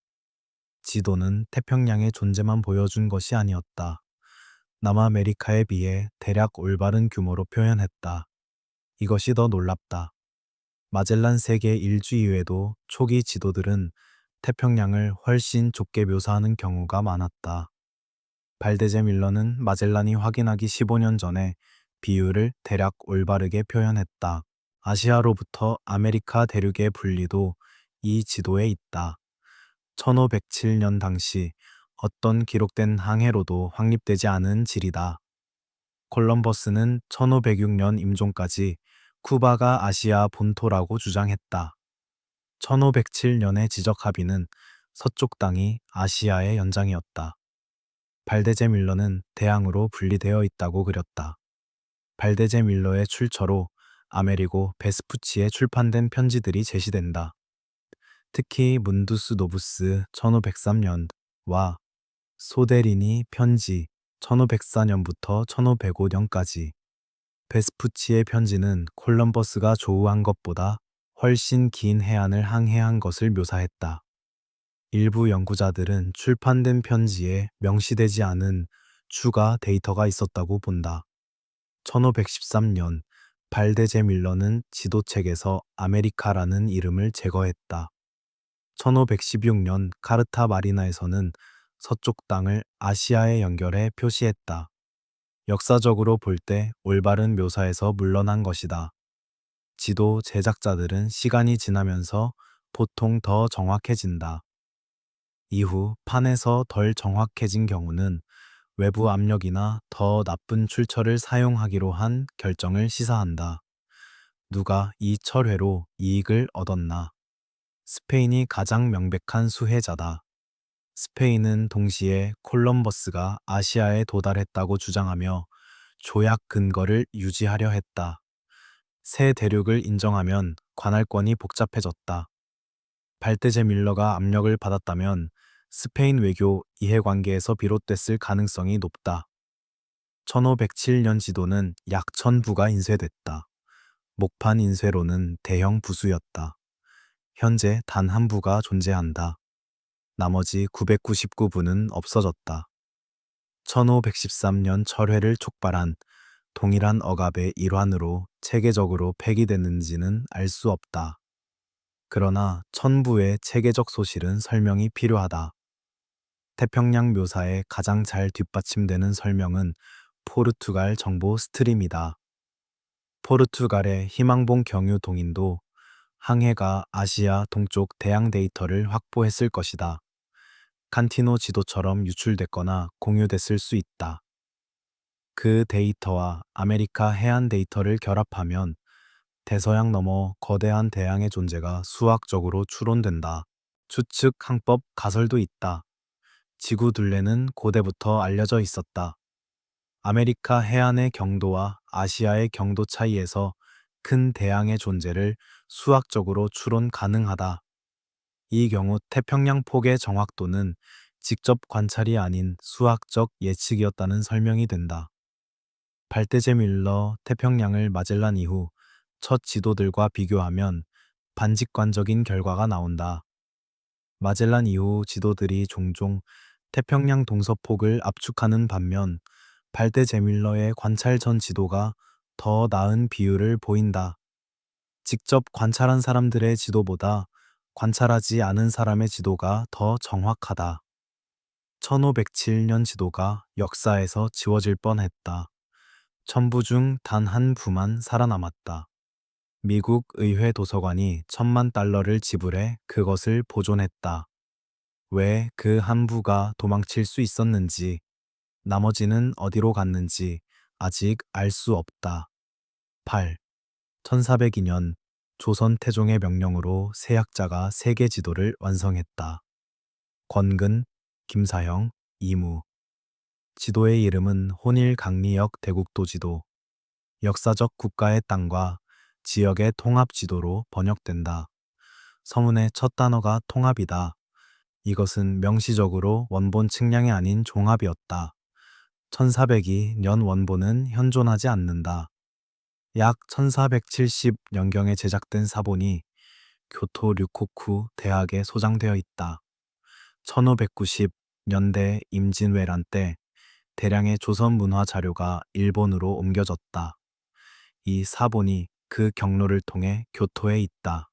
S1: 지도는 태평양의 존재만 보여준 것이 아니었다. 남아메리카에 비해 대략 올바른 규모로 표현했다. 이것이 더 놀랍다. 마젤란 세계 일주 이외에도 초기 지도들은 태평양을 훨씬 좁게 묘사하는 경우가 많았다. 발데제 밀러는 마젤란이 확인하기 15년 전에 비율을 대략 올바르게 표현했다. 아시아로부터 아메리카 대륙의 분리도 이 지도에 있다. 1507년 당시 어떤 기록된 항해로도 확립되지 않은 지리다. 콜럼버스는 1506년 임종까지 쿠바가 아시아 본토라고 주장했다. 1507년의 지적 합의는 서쪽 땅이 아시아의 연장이었다. 발데제 밀러는 대양으로 분리되어 있다고 그렸다. 발데제 밀러의 출처로 아메리고 베스푸치에 출판된 편지들이 제시된다. 특히 문두스 노부스 1503년과 소데리니 편지 1504년부터 1505년까지 베스푸치의 편지는 콜럼버스가 조우한 것보다 훨씬 긴 해안을 항해한 것을 묘사했다. 일부 연구자들은 출판된 편지에 명시되지 않은 추가 데이터가 있었다고 본다. 1513년 발데제 밀러는 지도책에서 아메리카라는 이름을 제거했다. 1516년 카르타 마리나에서는 서쪽 땅을 아시아에 연결해 표시했다. 역사적으로 볼 때 올바른 묘사에서 물러난 것이다. 지도 제작자들은 시간이 지나면서 보통 더 정확해진다. 이후 판에서 덜 정확해진 경우는 외부 압력이나 더 나쁜 출처를 사용하기로 한 결정을 시사한다. 누가 이 철회로 이익을 얻었나? 스페인이 가장 명백한 수혜자다. 스페인은 동시에 콜럼버스가 아시아에 도달했다고 주장하며 조약 근거를 유지하려 했다. 새 대륙을 인정하면 관할권이 복잡해졌다. 발데제 밀러가 압력을 받았다면 스페인 외교 이해관계에서 비롯됐을 가능성이 높다. 1507년 지도는 약 1000부가 인쇄됐다. 목판 인쇄로는 대형 부수였다. 현재 단 한 부가 존재한다. 나머지 999부는 없어졌다. 1513년 철회를 촉발한 동일한 억압의 일환으로 체계적으로 폐기됐는지는 알 수 없다. 그러나 1000부의 체계적 소실은 설명이 필요하다. 태평양 묘사에 가장 잘 뒷받침되는 설명은 포르투갈 정보 스트림이다. 포르투갈의 희망봉 경유 동인도 항해가 아시아 동쪽 대양 데이터를 확보했을 것이다. 칸티노 지도처럼 유출됐거나 공유됐을 수 있다. 그 데이터와 아메리카 해안 데이터를 결합하면 대서양 너머 거대한 대양의 존재가 수학적으로 추론된다. 추측 항법 가설도 있다. 지구 둘레는 고대부터 알려져 있었다. 아메리카 해안의 경도와 아시아의 경도 차이에서 큰 대양의 존재를 수학적으로 추론 가능하다. 이 경우 태평양 폭의 정확도는 직접 관찰이 아닌 수학적 예측이었다는 설명이 된다. 발데제 밀러 태평양을 마젤란 이후 첫 지도들과 비교하면 반직관적인 결과가 나온다. 마젤란 이후 지도들이 종종 태평양 동서폭을 압축하는 반면 발데제 밀러의 관찰 전 지도가 더 나은 비율을 보인다. 직접 관찰한 사람들의 지도보다 관찰하지 않은 사람의 지도가 더 정확하다. 1507년 지도가 역사에서 지워질 뻔했다. 1000부 중 단 한 부만 살아남았다. 미국 의회 도서관이 $10,000,000를 지불해 그것을 보존했다. 왜 그 한 부가 도망칠 수 있었는지, 나머지는 어디로 갔는지 아직 알 수 없다. 8. 1402년 조선 태종의 명령으로 세약자가 세계 지도를 완성했다. 권근, 김사형, 이무. 지도의 이름은 혼일 강리역 대국도지도. 역사적 국가의 땅과 지역의 통합 지도로 번역된다. 서문의 첫 단어가 통합이다. 이것은 명시적으로 원본 측량이 아닌 종합이었다. 1402년 원본은 현존하지 않는다. 약 1470년경에 제작된 사본이 교토 류코쿠 대학에 소장되어 있다. 1590년대 임진왜란 때 대량의 조선 문화 자료가 일본으로 옮겨졌다. 이 사본이 그 경로를 통해 교토에 있다.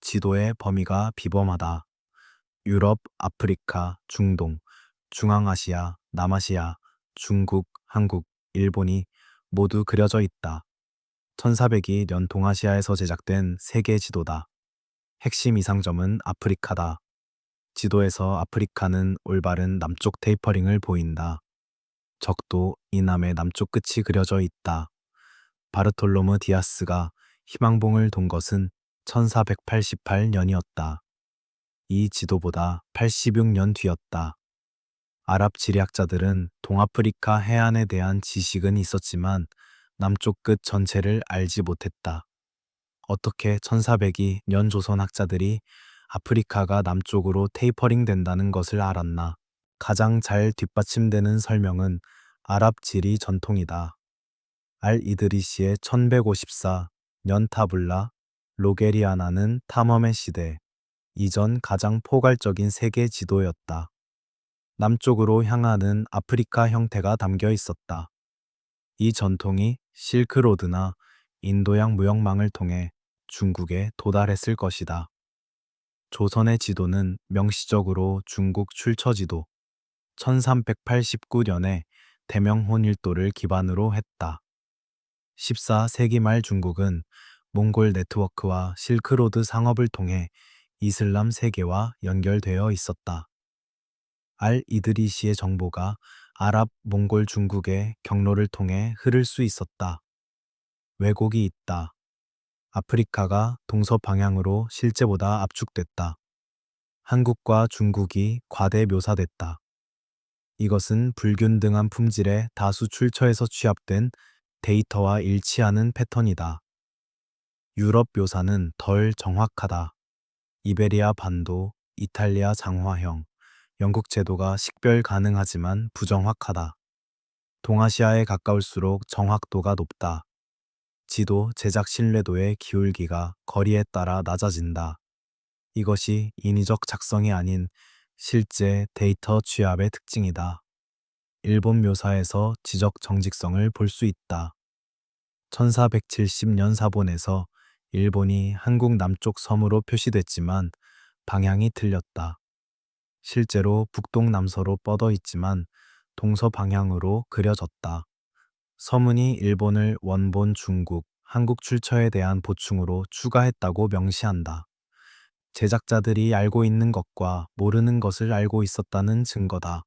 S1: 지도의 범위가 비범하다. 유럽, 아프리카, 중동, 중앙아시아, 남아시아, 중국, 한국, 일본이 모두 그려져 있다. 1402년 동아시아에서 제작된 세계 지도다. 핵심 이상점은 아프리카다. 지도에서 아프리카는 올바른 남쪽 테이퍼링을 보인다. 적도 이남의 남쪽 끝이 그려져 있다. 바르톨로무 디아스가 희망봉을 돈 것은 1488년이었다. 이 지도보다 86년 뒤였다. 아랍 지리학자들은 동아프리카 해안에 대한 지식은 있었지만 남쪽 끝 전체를 알지 못했다. 어떻게 1402년 조선 학자들이 아프리카가 남쪽으로 테이퍼링 된다는 것을 알았나? 가장 잘 뒷받침되는 설명은 아랍 지리 전통이다. 알 이드리시의 1154년 타블라 로게리아나는 탐험의 시대 이전 가장 포괄적인 세계 지도였다. 남쪽으로 향하는 아프리카 형태가 담겨 있었다. 이 전통이 실크로드나 인도양 무역망을 통해 중국에 도달했을 것이다. 조선의 지도는 명시적으로 중국 출처지도 1389년에 대명혼일도를 기반으로 했다. 14세기 말 중국은 몽골 네트워크와 실크로드 상업을 통해 이슬람 세계와 연결되어 있었다. 알 이드리시의 정보가 아랍, 몽골, 중국의 경로를 통해 흐를 수 있었다. 왜곡이 있다. 아프리카가 동서 방향으로 실제보다 압축됐다. 한국과 중국이 과대 묘사됐다. 이것은 불균등한 품질의 다수 출처에서 취합된 데이터와 일치하는 패턴이다. 유럽 묘사는 덜 정확하다. 이베리아 반도, 이탈리아 장화형, 영국 제도가 식별 가능하지만 부정확하다. 동아시아에 가까울수록 정확도가 높다. 지도 제작 신뢰도의 기울기가 거리에 따라 낮아진다. 이것이 인위적 작성이 아닌 실제 데이터 취합의 특징이다. 일본 묘사에서 지적 정직성을 볼 수 있다. 1470년 사본에서 일본이 한국 남쪽 섬으로 표시됐지만 방향이 틀렸다. 실제로 북동남서로 뻗어 있지만 동서 방향으로 그려졌다. 서문이 일본을 원본 중국, 한국 출처에 대한 보충으로 추가했다고 명시한다. 제작자들이 알고 있는 것과 모르는 것을 알고 있었다는 증거다.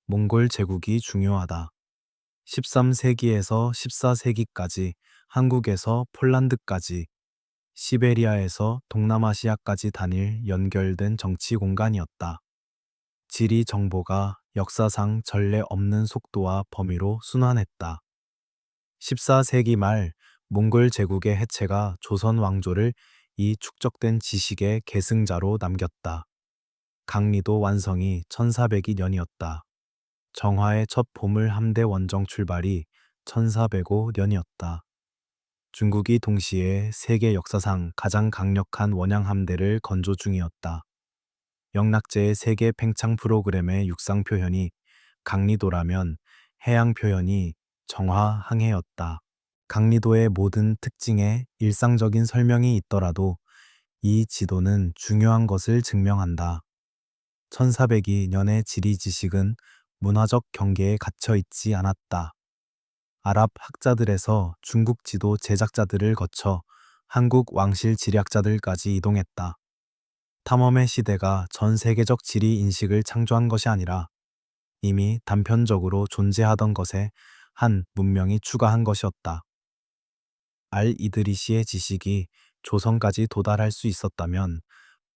S1: 몽골 제국이 중요하다. 13세기에서 14세기까지 한국에서 폴란드까지 시베리아에서 동남아시아까지 단일 연결된 정치 공간이었다. 지리 정보가 역사상 전례 없는 속도와 범위로 순환했다. 14세기 말 몽골 제국의 해체가 조선 왕조를 이 축적된 지식의 계승자로 남겼다. 강리도 완성이 1402년이었다. 정화의 첫 보물 함대 원정 출발이 1405년이었다. 중국이 동시에 세계 역사상 가장 강력한 원양 함대를 건조 중이었다. 영락제의 세계 팽창 프로그램의 육상 표현이 강리도라면 해양 표현이 정화 항해였다. 강리도의 모든 특징에 일상적인 설명이 있더라도 이 지도는 중요한 것을 증명한다. 1402년의 지리 지식은 문화적 경계에 갇혀 있지 않았다. 아랍 학자들에서 중국 지도 제작자들을 거쳐 한국 왕실 지리학자들까지 이동했다. 탐험의 시대가 전 세계적 지리 인식을 창조한 것이 아니라 이미 단편적으로 존재하던 것에 한 문명이 추가한 것이었다. 알 이드리시의 지식이 조선까지 도달할 수 있었다면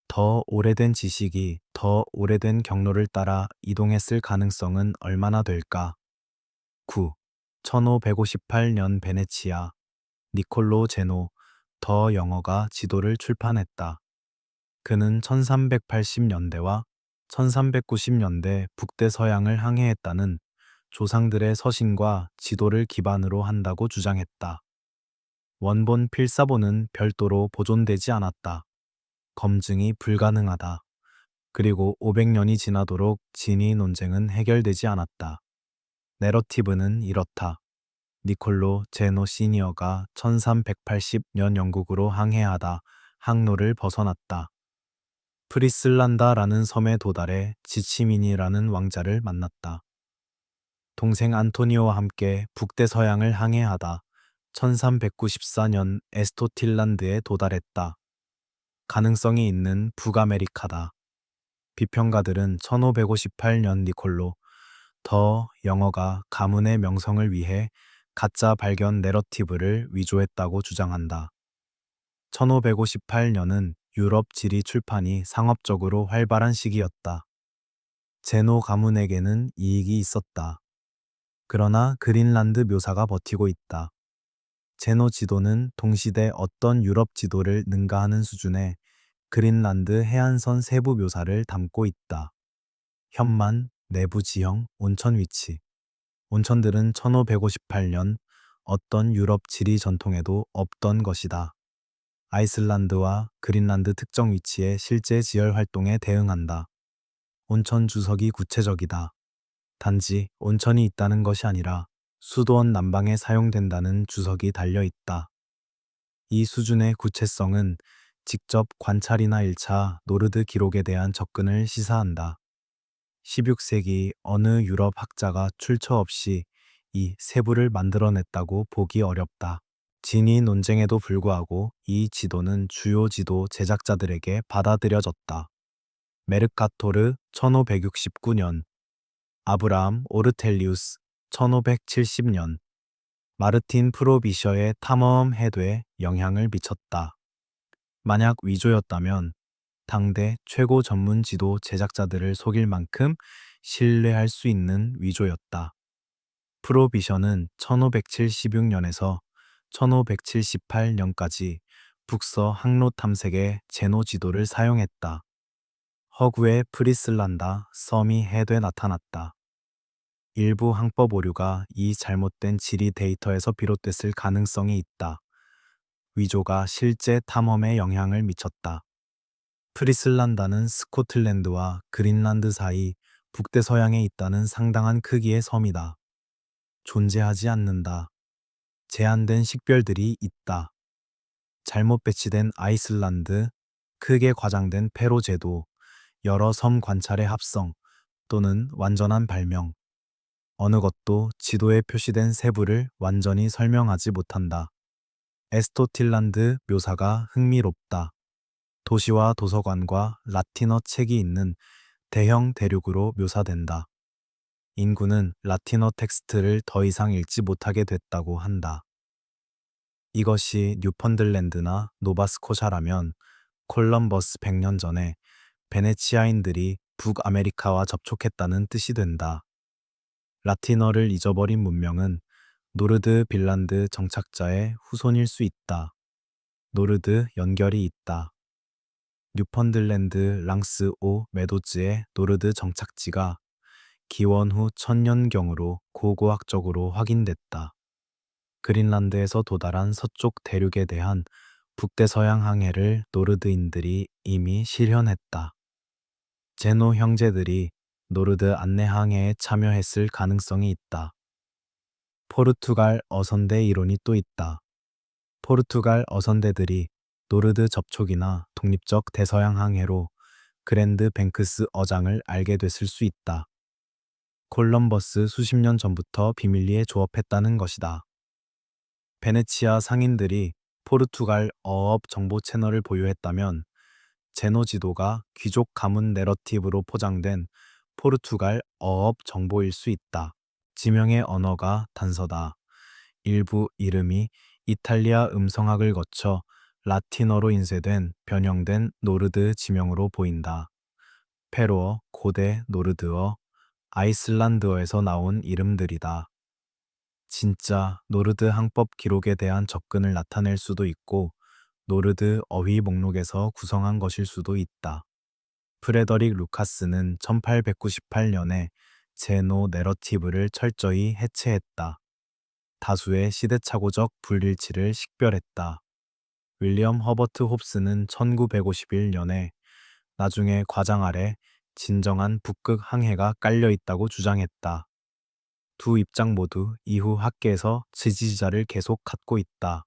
S1: 더 오래된 지식이 더 오래된 경로를 따라 이동했을 가능성은 얼마나 될까? 9. 1558년 베네치아 니콜로 제노 더 영어가 지도를 출판했다. 그는 1380년대와 1390년대 북대서양을 항해했다는 조상들의 서신과 지도를 기반으로 한다고 주장했다. 원본 필사본은 별도로 보존되지 않았다. 검증이 불가능하다. 그리고 500년이 지나도록 진위 논쟁은 해결되지 않았다. 내러티브는 이렇다. 니콜로 제노 시니어가 1380년 영국으로 항해하다 항로를 벗어났다. 프리슬란다라는 섬에 도달해 지치민이라는 왕자를 만났다. 동생 안토니오와 함께 북대서양을 항해하다 1394년 에스토틸란드에 도달했다. 가능성이 있는 북아메리카다. 비평가들은 1558년 니콜로 더 영어가 가문의 명성을 위해 가짜 발견 내러티브를 위조했다고 주장한다. 1558년은 유럽 지리 출판이 상업적으로 활발한 시기였다. 제노 가문에게는 이익이 있었다. 그러나 그린란드 묘사가 버티고 있다. 제노 지도는 동시대 어떤 유럽 지도를 능가하는 수준의 그린란드 해안선 세부 묘사를 담고 있다. 현만, 내부 지형, 온천 위치. 온천들은 1558년 어떤 유럽 지리 전통에도 없던 것이다. 아이슬란드와 그린란드 특정 위치의 실제 지열 활동에 대응한다. 온천 주석이 구체적이다. 단지 온천이 있다는 것이 아니라 수도원 난방에 사용된다는 주석이 달려 있다. 이 수준의 구체성은 직접 관찰이나 1차 노르드 기록에 대한 접근을 시사한다. 16세기 어느 유럽 학자가 출처 없이 이 세부를 만들어냈다고 보기 어렵다. 진위 논쟁에도 불구하고 이 지도는 주요 지도 제작자들에게 받아들여졌다. 메르카토르 1569년, 아브라함 오르텔리우스 1570년, 마르틴 프로비셔의 탐험 해도에 영향을 미쳤다. 만약 위조였다면 당대 최고 전문 지도 제작자들을 속일 만큼 신뢰할 수 있는 위조였다. 프로비션은 1576년에서 1578년까지 북서 항로 탐색의 제노 지도를 사용했다. 허구의 프리슬란다 섬이 해도에 나타났다. 일부 항법 오류가 이 잘못된 지리 데이터에서 비롯됐을 가능성이 있다. 위조가 실제 탐험에 영향을 미쳤다. 프리슬란다는 스코틀랜드와 그린란드 사이 북대서양에 있다는 상당한 크기의 섬이다. 존재하지 않는다. 제한된 식별들이 있다. 잘못 배치된 아이슬란드, 크게 과장된 페로 제도, 여러 섬 관찰의 합성 또는 완전한 발명. 어느 것도 지도에 표시된 세부를 완전히 설명하지 못한다. 에스토틸란드 묘사가 흥미롭다. 도시와 도서관과 라틴어 책이 있는 대형 대륙으로 묘사된다. 인구는 라틴어 텍스트를 더 이상 읽지 못하게 됐다고 한다. 이것이 뉴펀들랜드나 노바스코샤라면 콜럼버스 100년 전에 베네치아인들이 북아메리카와 접촉했다는 뜻이 된다. 라틴어를 잊어버린 문명은 노르드 빌란드 정착자의 후손일 수 있다. 노르드 연결이 있다. 뉴펀들랜드 랑스 오 메도즈의 노르드 정착지가 기원 후 1000년경으로 고고학적으로 확인됐다. 그린란드에서 도달한 서쪽 대륙에 대한 북대서양 항해를 노르드인들이 이미 실현했다. 제노 형제들이 노르드 안내 항해에 참여했을 가능성이 있다. 포르투갈 어선대 이론이 또 있다. 포르투갈 어선대들이 노르드 접촉이나 독립적 대서양 항해로 그랜드 뱅크스 어장을 알게 됐을 수 있다. 콜럼버스 수십 년 전부터 비밀리에 조업했다는 것이다. 베네치아 상인들이 포르투갈 어업 정보 채널을 보유했다면 제노 지도가 귀족 가문 내러티브로 포장된 포르투갈 어업 정보일 수 있다. 지명의 언어가 단서다. 일부 이름이 이탈리아 음성학을 거쳐 라틴어로 인쇄된 변형된 노르드 지명으로 보인다. 페루어, 고대 노르드어, 아이슬란드어에서 나온 이름들이다. 진짜 노르드 항법 기록에 대한 접근을 나타낼 수도 있고 노르드 어휘 목록에서 구성한 것일 수도 있다. 프레더릭 루카스는 1898년에 제노 내러티브를 철저히 해체했다. 다수의 시대착오적 불일치를 식별했다. 윌리엄 허버트 홉스는 1951년에 나중에 과장 아래 진정한 북극 항해가 깔려 있다고 주장했다. 두 입장 모두 이후 학계에서 지지자를 계속 갖고 있다.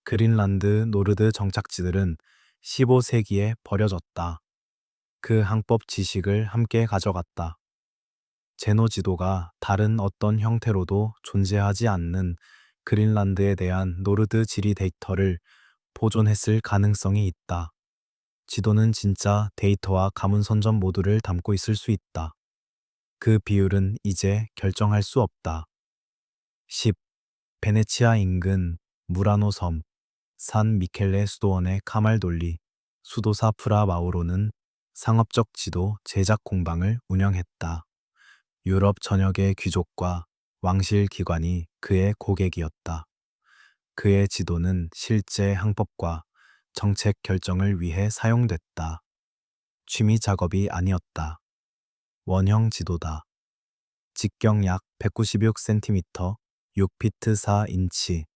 S1: 그린란드 노르드 정착지들은 15세기에 버려졌다. 그 항법 지식을 함께 가져갔다. 제노 지도가 다른 어떤 형태로도 존재하지 않는 그린란드에 대한 노르드 지리 데이터를 보존했을 가능성이 있다. 지도는 진짜 데이터와 가문 선전 모두를 담고 있을 수 있다. 그 비율은 이제 결정할 수 없다. 10. 베네치아 인근 무라노 섬, 산 미켈레 수도원의 카말돌리, 수도사 프라 마우로는 상업적 지도 제작 공방을 운영했다. 유럽 전역의 귀족과 왕실 기관이 그의 고객이었다. 그의 지도는 실제 항법과 정책 결정을 위해 사용됐다. 취미 작업이 아니었다. 원형 지도다. 직경 약 196cm, 6피트 4인치.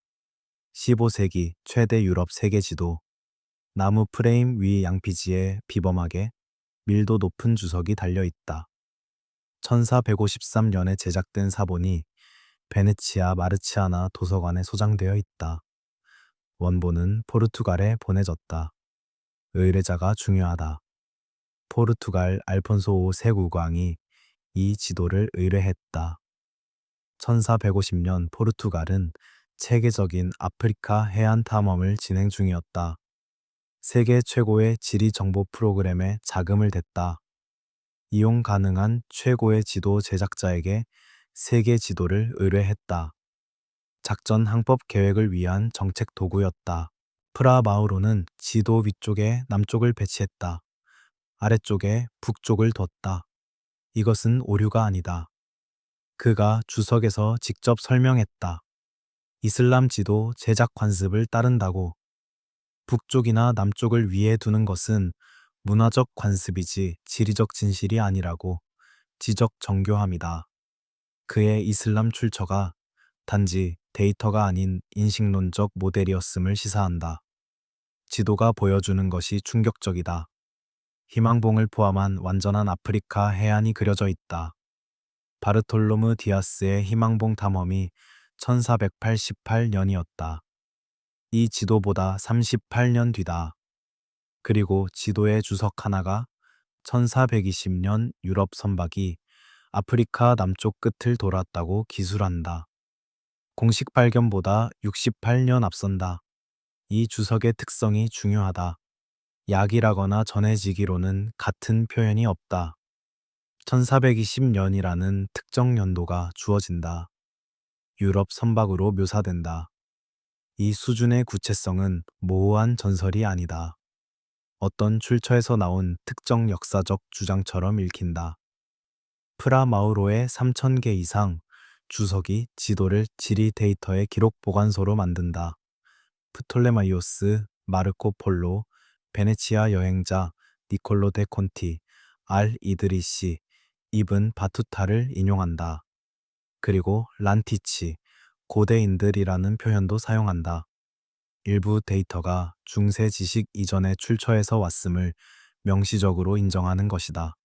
S1: 15세기 최대 유럽 세계 지도. 나무 프레임 위 양피지에 비범하게 밀도 높은 주석이 달려있다. 1453년에 제작된 사본이 베네치아 마르치아나 도서관에 소장되어 있다. 원본은 포르투갈에 보내졌다. 의뢰자가 중요하다. 포르투갈 알폰소 5세 국왕이 이 지도를 의뢰했다. 1450년 포르투갈은 체계적인 아프리카 해안 탐험을 진행 중이었다. 세계 최고의 지리 정보 프로그램에 자금을 댔다. 이용 가능한 최고의 지도 제작자에게 세계 지도를 의뢰했다. 작전 항법 계획을 위한 정책 도구였다. 프라 마우로는 지도 위쪽에 남쪽을 배치했다. 아래쪽에 북쪽을 뒀다. 이것은 오류가 아니다. 그가 주석에서 직접 설명했다. 이슬람 지도 제작 관습을 따른다고. 북쪽이나 남쪽을 위에 두는 것은 문화적 관습이지 지리적 진실이 아니라고. 지적 정교함이다. 그의 이슬람 출처가 단지 데이터가 아닌 인식론적 모델이었음을 시사한다. 지도가 보여주는 것이 충격적이다. 희망봉을 포함한 완전한 아프리카 해안이 그려져 있다. 바르톨로무 디아스의 희망봉 탐험이 1488년이었다. 이 지도보다 38년 뒤다. 그리고 지도의 주석 하나가 1420년 유럽 선박이 아프리카 남쪽 끝을 돌았다고 기술한다. 공식 발견보다 68년 앞선다. 이 주석의 특성이 중요하다. 약이라거나 전해지기로는 같은 표현이 없다. 1420년이라는 특정 연도가 주어진다. 유럽 선박으로 묘사된다. 이 수준의 구체성은 모호한 전설이 아니다. 어떤 출처에서 나온 특정 역사적 주장처럼 읽힌다. 프라 마우로의 3,000개 이상 주석이 지도를 지리 데이터의 기록 보관소로 만든다. 프톨레마이오스, 마르코 폴로, 베네치아 여행자, 니콜로 데 콘티, 알 이드리시, 이븐 바투타를 인용한다. 그리고 란티치, 고대인들이라는 표현도 사용한다. 일부 데이터가 중세 지식 이전의 출처에서 왔음을 명시적으로 인정하는 것이다.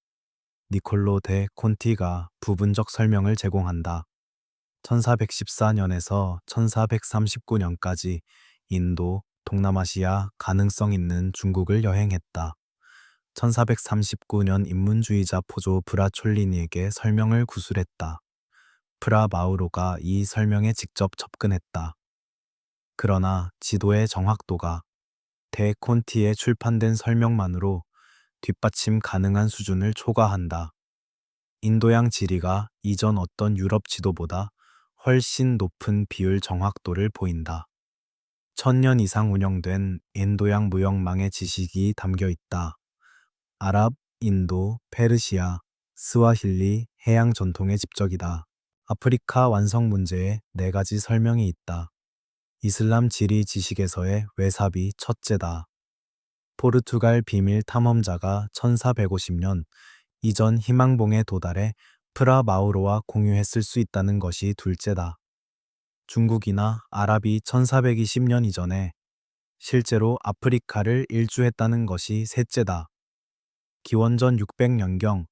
S1: 니콜로 데 콘티가 부분적 설명을 제공한다. 1414년에서 1439년까지 인도, 동남아시아 가능성 있는 중국을 여행했다. 1439년 인문주의자 포조 브라촐리니에게 설명을 구술했다. 프라 마우로가 이 설명에 직접 접근했다. 그러나 지도의 정확도가 데 콘티에 출판된 설명만으로 뒷받침 가능한 수준을 초과한다. 인도양 지리가 이전 어떤 유럽 지도보다 훨씬 높은 비율 정확도를 보인다. 1000년 이상 운영된 인도양 무역망의 지식이 담겨 있다. 아랍, 인도, 페르시아, 스와힐리 해양 전통의 집적이다. 아프리카 완성 문제에 4가지 설명이 있다. 이슬람 지리 지식에서의 외삽이 첫째다. 포르투갈 비밀 탐험자가 1450년 이전 희망봉에 도달해 프라 마우로와 공유했을 수 있다는 것이 둘째다. 중국이나 아랍이 1420년 이전에 실제로 아프리카를 일주했다는 것이 셋째다. 기원전 600년경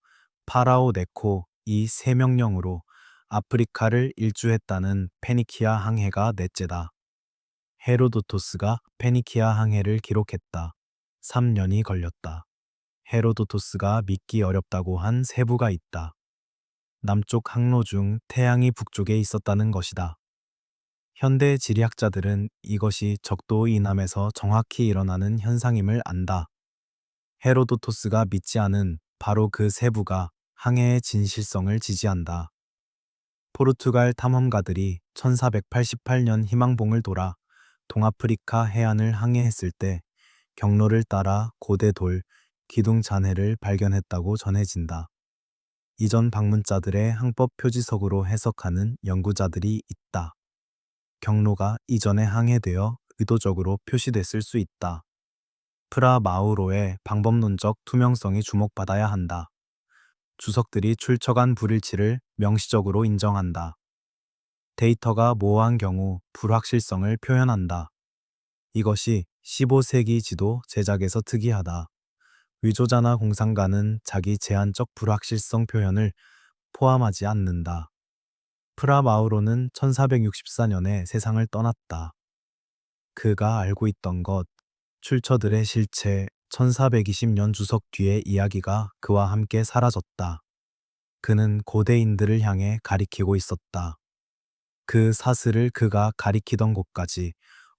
S1: 파라오 네코 이 세 명령으로 아프리카를 일주했다는 페니키아 항해가 넷째다. 헤로도토스가 페니키아 항해를 기록했다. 3년이 걸렸다. 헤로도토스가 믿기 어렵다고 한 세부가 있다. 남쪽 항로 중 태양이 북쪽에 있었다는 것이다. 현대 지리학자들은 이것이 적도 이남에서 정확히 일어나는 현상임을 안다. 헤로도토스가 믿지 않은 바로 그 세부가 항해의 진실성을 지지한다. 포르투갈 탐험가들이 1488년 희망봉을 돌아 동아프리카 해안을 항해했을 때 경로를 따라 고대 돌, 기둥 잔해를 발견했다고 전해진다. 이전 방문자들의 항법 표지석으로 해석하는 연구자들이 있다. 경로가 이전에 항해되어 의도적으로 표시됐을 수 있다. 프라 마우로의 방법론적 투명성이 주목받아야 한다. 주석들이 출처간 불일치를 명시적으로 인정한다. 데이터가 모호한 경우 불확실성을 표현한다. 이것이 15세기 지도 제작에서 특이하다. 위조자나 공상가는 자기 제한적 불확실성 표현을 포함하지 않는다. 프라 마우로는 1464년에 세상을 떠났다. 그가 알고 있던 것, 출처들의 실체, 1420년 주석 뒤의 이야기가 그와 함께 사라졌다. 그는 고대인들을 향해 가리키고 있었다. 그 사슬을 그가 가리키던 곳까지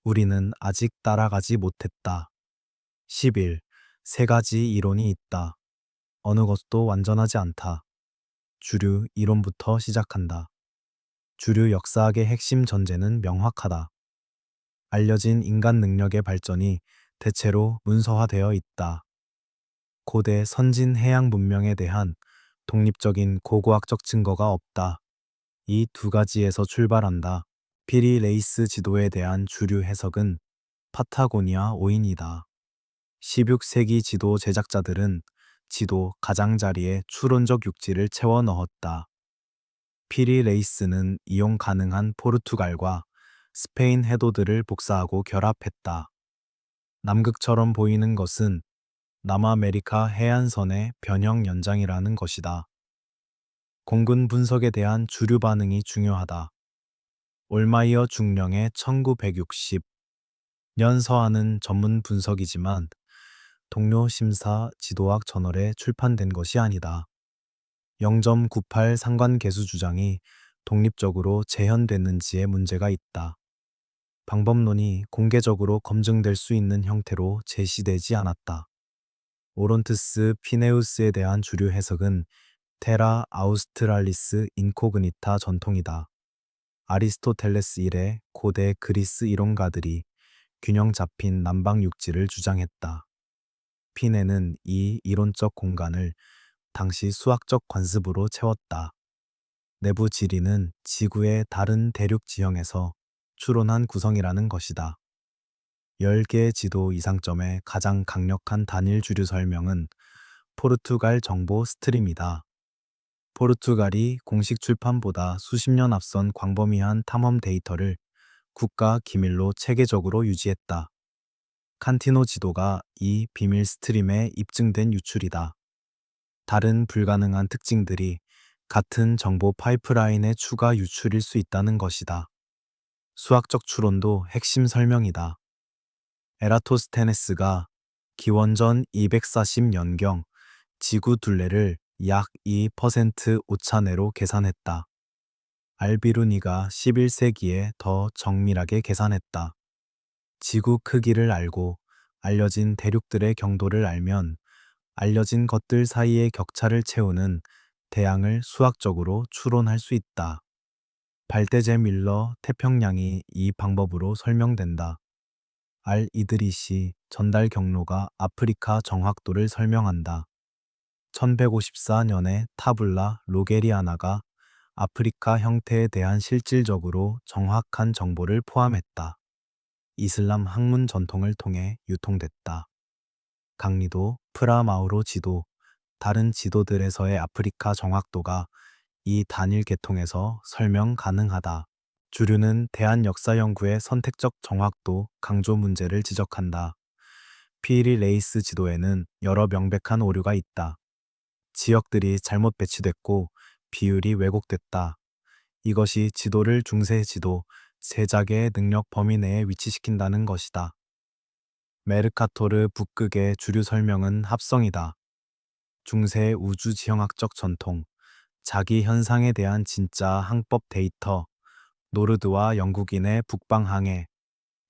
S1: 우리는 아직 따라가지 못했다. 11. 3가지 이론이 있다. 어느 것도 완전하지 않다. 주류 이론부터 시작한다. 주류 역사학의 핵심 전제는 명확하다. 알려진 인간 능력의 발전이 대체로 문서화되어 있다. 고대 선진 해양 문명에 대한 독립적인 고고학적 증거가 없다. 이 2가지에서 출발한다. 피리 레이스 지도에 대한 주류 해석은 파타고니아 오인이다. 16세기 지도 제작자들은 지도 가장자리에 추론적 육지를 채워 넣었다. 피리 레이스는 이용 가능한 포르투갈과 스페인 해도들을 복사하고 결합했다. 남극처럼 보이는 것은 남아메리카 해안선의 변형 연장이라는 것이다. 공군 분석에 대한 주류 반응이 중요하다. 올마이어 중령의 1960년 서한은 전문 분석이지만 동료 심사 지도학 저널에 출판된 것이 아니다. 0.98 상관 계수 주장이 독립적으로 재현됐는지에 문제가 있다. 방법론이 공개적으로 검증될 수 있는 형태로 제시되지 않았다. 오론트스 피네우스에 대한 주류 해석은 테라 아우스트랄리스 인코그니타 전통이다. 아리스토텔레스 이래 고대 그리스 이론가들이 균형 잡힌 남방 육지를 주장했다. 피네는 이 이론적 공간을 당시 수학적 관습으로 채웠다. 내부 지리는 지구의 다른 대륙 지형에서 추론한 구성이라는 것이다. 10개의 지도 이상점의 가장 강력한 단일 주류 설명은 포르투갈 정보 스트림이다. 포르투갈이 공식 출판보다 수십 년 앞선 광범위한 탐험 데이터를 국가 기밀로 체계적으로 유지했다. 칸티노 지도가 이 비밀 스트림에 입증된 유출이다. 다른 불가능한 특징들이 같은 정보 파이프라인의 추가 유출일 수 있다는 것이다. 수학적 추론도 핵심 설명이다. 에라토스테네스가 기원전 240년경 지구 둘레를 약 2% 오차내로 계산했다. 알비루니가 11세기에 더 정밀하게 계산했다. 지구 크기를 알고 알려진 대륙들의 경도를 알면 알려진 것들 사이의 격차를 채우는 대양을 수학적으로 추론할 수 있다. 발데제 밀러 태평양이 이 방법으로 설명된다. 알 이드리시 전달 경로가 아프리카 정확도를 설명한다. 1154년에 타블라 로게리아나가 아프리카 형태에 대한 실질적으로 정확한 정보를 포함했다. 이슬람 학문 전통을 통해 유통됐다. 강리도, 프라마우로 지도, 다른 지도들에서의 아프리카 정확도가 이 단일 계통에서 설명 가능하다. 주류는 대한 역사 연구의 선택적 정확도 강조 문제를 지적한다. 피리 레이스 지도에는 여러 명백한 오류가 있다. 지역들이 잘못 배치됐고 비율이 왜곡됐다. 이것이 지도를 중세 지도, 제작의 능력 범위 내에 위치시킨다는 것이다. 메르카토르 북극의 주류 설명은 합성이다. 중세 우주 지형학적 전통, 자기 현상에 대한 진짜 항법 데이터, 노르드와 영국인의 북방항해,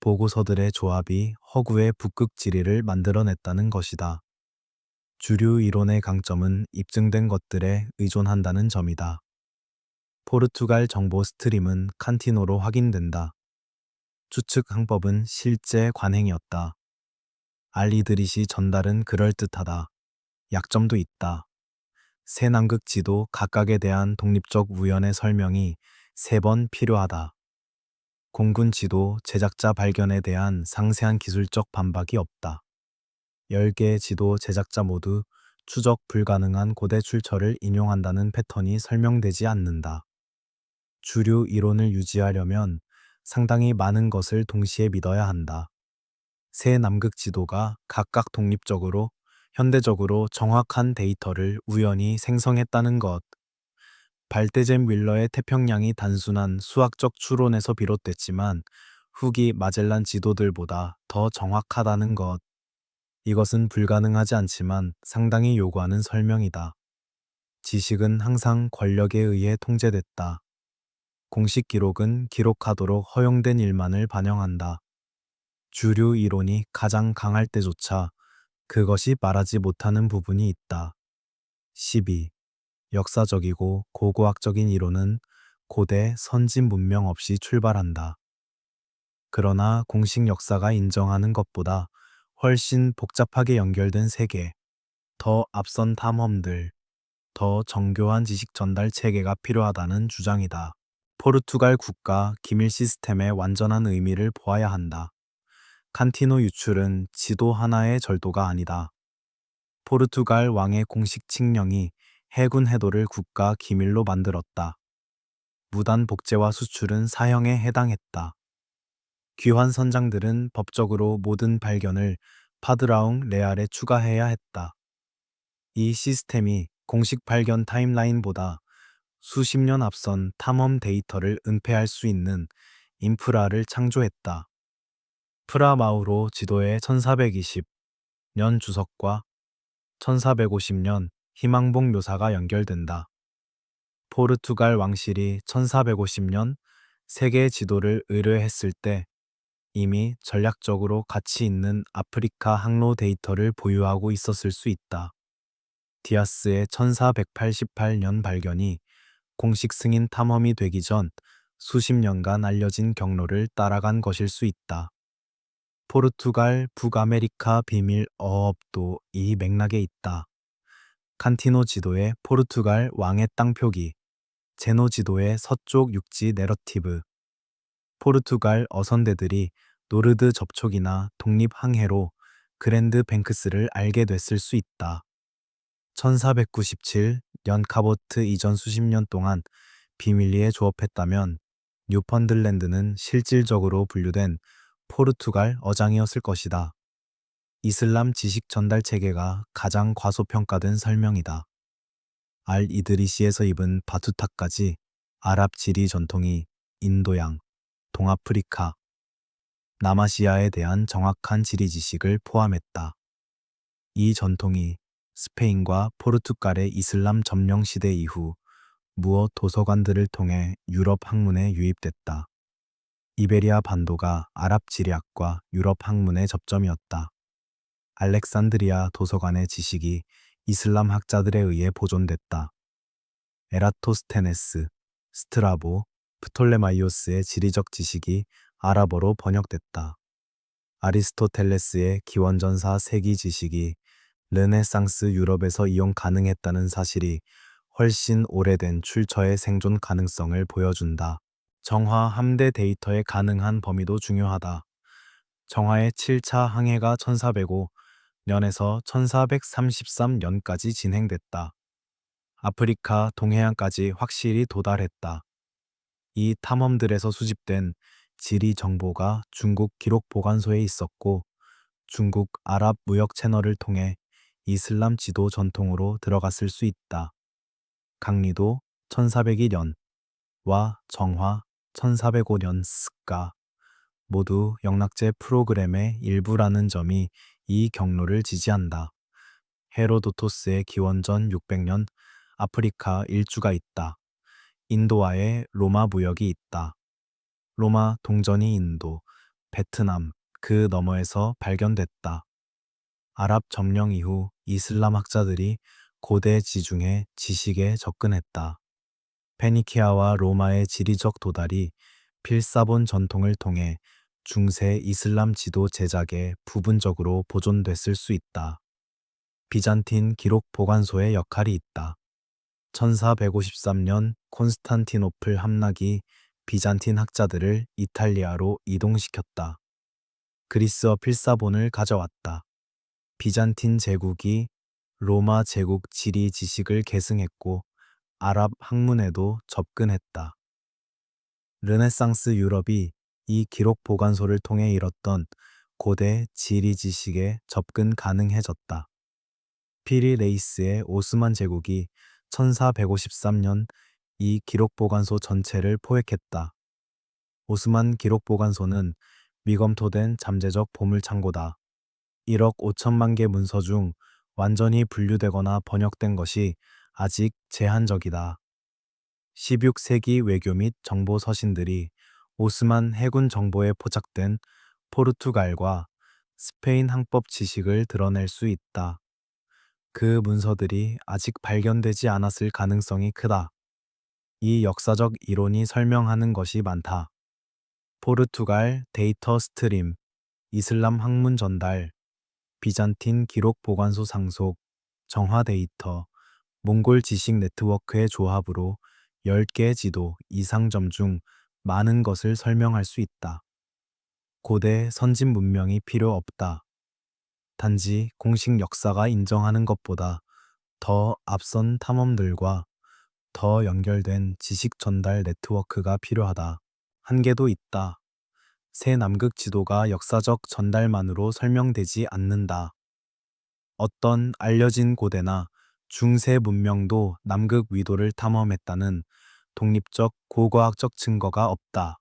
S1: 보고서들의 조합이 허구의 북극 지리를 만들어냈다는 것이다. 주류 이론의 강점은 입증된 것들에 의존한다는 점이다. 포르투갈 정보 스트림은 칸티노로 확인된다. 추측 항법은 실제 관행이었다. 알리드릿이 전달은 그럴듯하다. 약점도 있다. 새 남극 지도 각각에 대한 독립적 우연의 설명이 3번 필요하다. 공군 지도 제작자 발견에 대한 상세한 기술적 반박이 없다. 10개의 지도 제작자 모두 추적 불가능한 고대 출처를 인용한다는 패턴이 설명되지 않는다. 주류 이론을 유지하려면 상당히 많은 것을 동시에 믿어야 한다. 새 남극 지도가 각각 독립적으로 현대적으로 정확한 데이터를 우연히 생성했다는 것. 발데젠 윌러의 태평양이 단순한 수학적 추론에서 비롯됐지만 후기 마젤란 지도들보다 더 정확하다는 것. 이것은 불가능하지 않지만 상당히 요구하는 설명이다. 지식은 항상 권력에 의해 통제됐다. 공식 기록은 기록하도록 허용된 일만을 반영한다. 주류 이론이 가장 강할 때조차 그것이 말하지 못하는 부분이 있다. 12. 역사적이고 고고학적인 이론은 고대 선진 문명 없이 출발한다. 그러나 공식 역사가 인정하는 것보다 훨씬 복잡하게 연결된 세계, 더 앞선 탐험들, 더 정교한 지식 전달 체계가 필요하다는 주장이다. 포르투갈 국가 기밀 시스템의 완전한 의미를 보아야 한다. 칸티노 유출은 지도 하나의 절도가 아니다. 포르투갈 왕의 공식 칙령이 해군 해도를 국가 기밀로 만들었다. 무단 복제와 수출은 사형에 해당했다. 귀환 선장들은 법적으로 모든 발견을 파드라웅 레알에 추가해야 했다. 이 시스템이 공식 발견 타임라인보다 수십 년 앞선 탐험 데이터를 은폐할 수 있는 인프라를 창조했다. 프라마우로 지도의 1420년 주석과 1450년 희망봉 묘사가 연결된다. 포르투갈 왕실이 1450년 세계 지도를 의뢰했을 때 이미 전략적으로 가치 있는 아프리카 항로 데이터를 보유하고 있었을 수 있다. 디아스의 1488년 발견이 공식 승인 탐험이 되기 전 수십 년간 알려진 경로를 따라간 것일 수 있다. 포르투갈 북아메리카 비밀 어업도 이 맥락에 있다. 칸티노 지도의 포르투갈 왕의 땅 표기, 제노 지도의 서쪽 육지 내러티브, 포르투갈 어선대들이 노르드 접촉이나 독립 항해로 그랜드 뱅크스를 알게 됐을 수 있다. 1497년 카보트 이전 수십 년 동안 비밀리에 조업했다면 뉴펀들랜드는 실질적으로 분류된 포르투갈 어장이었을 것이다. 이슬람 지식 전달 체계가 가장 과소평가된 설명이다. 알 이드리시에서 입은 바투타까지 아랍 지리 전통이 인도양, 동아프리카, 남아시아에 대한 정확한 지리 지식을 포함했다. 이 전통이 스페인과 포르투갈의 이슬람 점령 시대 이후 무어 도서관들을 통해 유럽 학문에 유입됐다. 이베리아 반도가 아랍 지리학과 유럽 학문의 접점이었다. 알렉산드리아 도서관의 지식이 이슬람 학자들에 의해 보존됐다. 에라토스테네스, 스트라보, 프톨레마이오스의 지리적 지식이 아랍어로 번역됐다. 아리스토텔레스의 기원전사 세기 지식이 르네상스 유럽에서 이용 가능했다는 사실이 훨씬 오래된 출처의 생존 가능성을 보여준다. 정화 함대 데이터의 가능한 범위도 중요하다. 정화의 7차 항해가 1405년에서 1433년까지 진행됐다. 아프리카 동해안까지 확실히 도달했다. 이 탐험들에서 수집된 지리 정보가 중국 기록 보관소에 있었고 중국 아랍 무역 채널을 통해 이슬람 지도 전통으로 들어갔을 수 있다. 강리도 1402년과 정화 1405년 스가 모두 영락제 프로그램의 일부라는 점이 이 경로를 지지한다. 헤로도토스의 기원전 600년 아프리카 일주가 있다. 인도와의 로마 무역이 있다. 로마 동전이 인도, 베트남, 그 너머에서 발견됐다. 아랍 점령 이후 이슬람 학자들이 고대 지중해 지식에 접근했다. 페니키아와 로마의 지리적 도달이 필사본 전통을 통해 중세 이슬람 지도 제작에 부분적으로 보존됐을 수 있다. 비잔틴 기록 보관소의 역할이 있다. 1453년 콘스탄티노플 함락이 비잔틴 학자들을 이탈리아로 이동시켰다. 그리스어 필사본을 가져왔다. 비잔틴 제국이 로마 제국 지리 지식을 계승했고 아랍 학문에도 접근했다. 르네상스 유럽이 이 기록 보관소를 통해 잃었던 고대 지리 지식에 접근 가능해졌다. 피리레이스의 오스만 제국이 1453년 이 기록 보관소 전체를 포획했다. 오스만 기록 보관소는 미검토된 잠재적 보물 창고다. 1억 5천만 개 문서 중 완전히 분류되거나 번역된 것이 아직 제한적이다. 16세기 외교 및 정보 서신들이 오스만 해군 정보에 포착된 포르투갈과 스페인 항법 지식을 드러낼 수 있다. 그 문서들이 아직 발견되지 않았을 가능성이 크다. 이 역사적 이론이 설명하는 것이 많다. 포르투갈 데이터 스트림, 이슬람 학문 전달, 비잔틴 기록 보관소 상속, 정화 데이터, 몽골 지식 네트워크의 조합으로 10개 지도 이상점 중 많은 것을 설명할 수 있다. 고대 선진 문명이 필요 없다. 단지 공식 역사가 인정하는 것보다 더 앞선 탐험들과 더 연결된 지식 전달 네트워크가 필요하다. 한계도 있다. 새 남극 지도가 역사적 전달만으로 설명되지 않는다. 어떤 알려진 고대나 중세 문명도 남극 위도를 탐험했다는 독립적 고고학적 증거가 없다.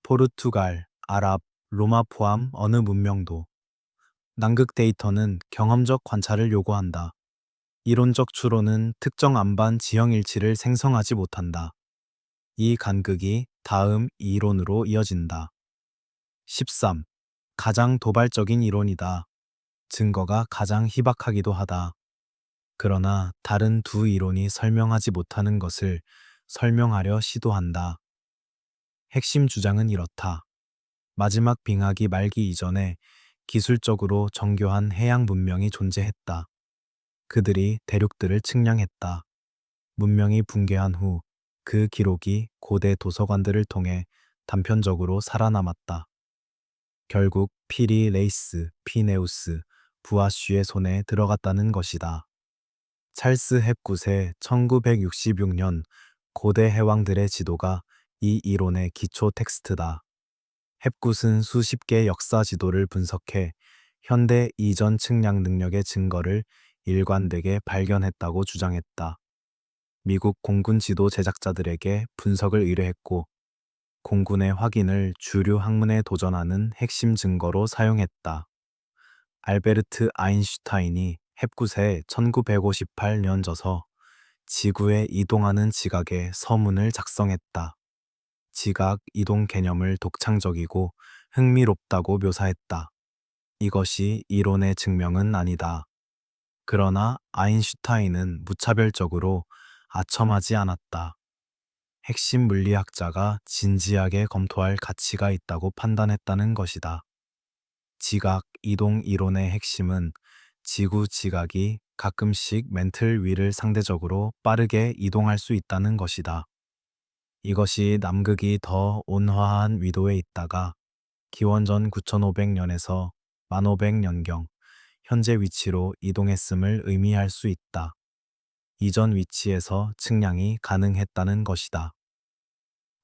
S1: 포르투갈, 아랍, 로마 포함 어느 문명도 남극 데이터는 경험적 관찰을 요구한다. 이론적 추론은 특정 안반 지형 일치를 생성하지 못한다. 이 간극이 다음 이론으로 이어진다. 13. 가장 도발적인 이론이다. 증거가 가장 희박하기도 하다. 그러나 다른 두 이론이 설명하지 못하는 것을 설명하려 시도한다. 핵심 주장은 이렇다. 마지막 빙하기 말기 이전에 기술적으로 정교한 해양 문명이 존재했다. 그들이 대륙들을 측량했다. 문명이 붕괴한 후 그 기록이 고대 도서관들을 통해 단편적으로 살아남았다. 결국 피리 레이스, 피네우스, 부아쉬의 손에 들어갔다는 것이다. 찰스 헵굿의 1966년 고대 해왕들의 지도가 이 이론의 기초 텍스트다. 헵굿은 수십 개 역사 지도를 분석해 현대 이전 측량 능력의 증거를 일관되게 발견했다고 주장했다. 미국 공군 지도 제작자들에게 분석을 의뢰했고 공군의 확인을 주류 학문에 도전하는 핵심 증거로 사용했다. 알베르트 아인슈타인이 헵굿의 1958년 저서 지구에 이동하는 지각의 서문을 작성했다. 지각 이동 개념을 독창적이고 흥미롭다고 묘사했다. 이것이 이론의 증명은 아니다. 그러나 아인슈타인은 무차별적으로 아첨하지 않았다. 핵심 물리학자가 진지하게 검토할 가치가 있다고 판단했다는 것이다. 지각 이동 이론의 핵심은 지구 지각이 가끔씩 맨틀 위를 상대적으로 빠르게 이동할 수 있다는 것이다. 이것이 남극이 더 온화한 위도에 있다가 기원전 9500년에서 1500년경 현재 위치로 이동했음을 의미할 수 있다. 이전 위치에서 측량이 가능했다는 것이다.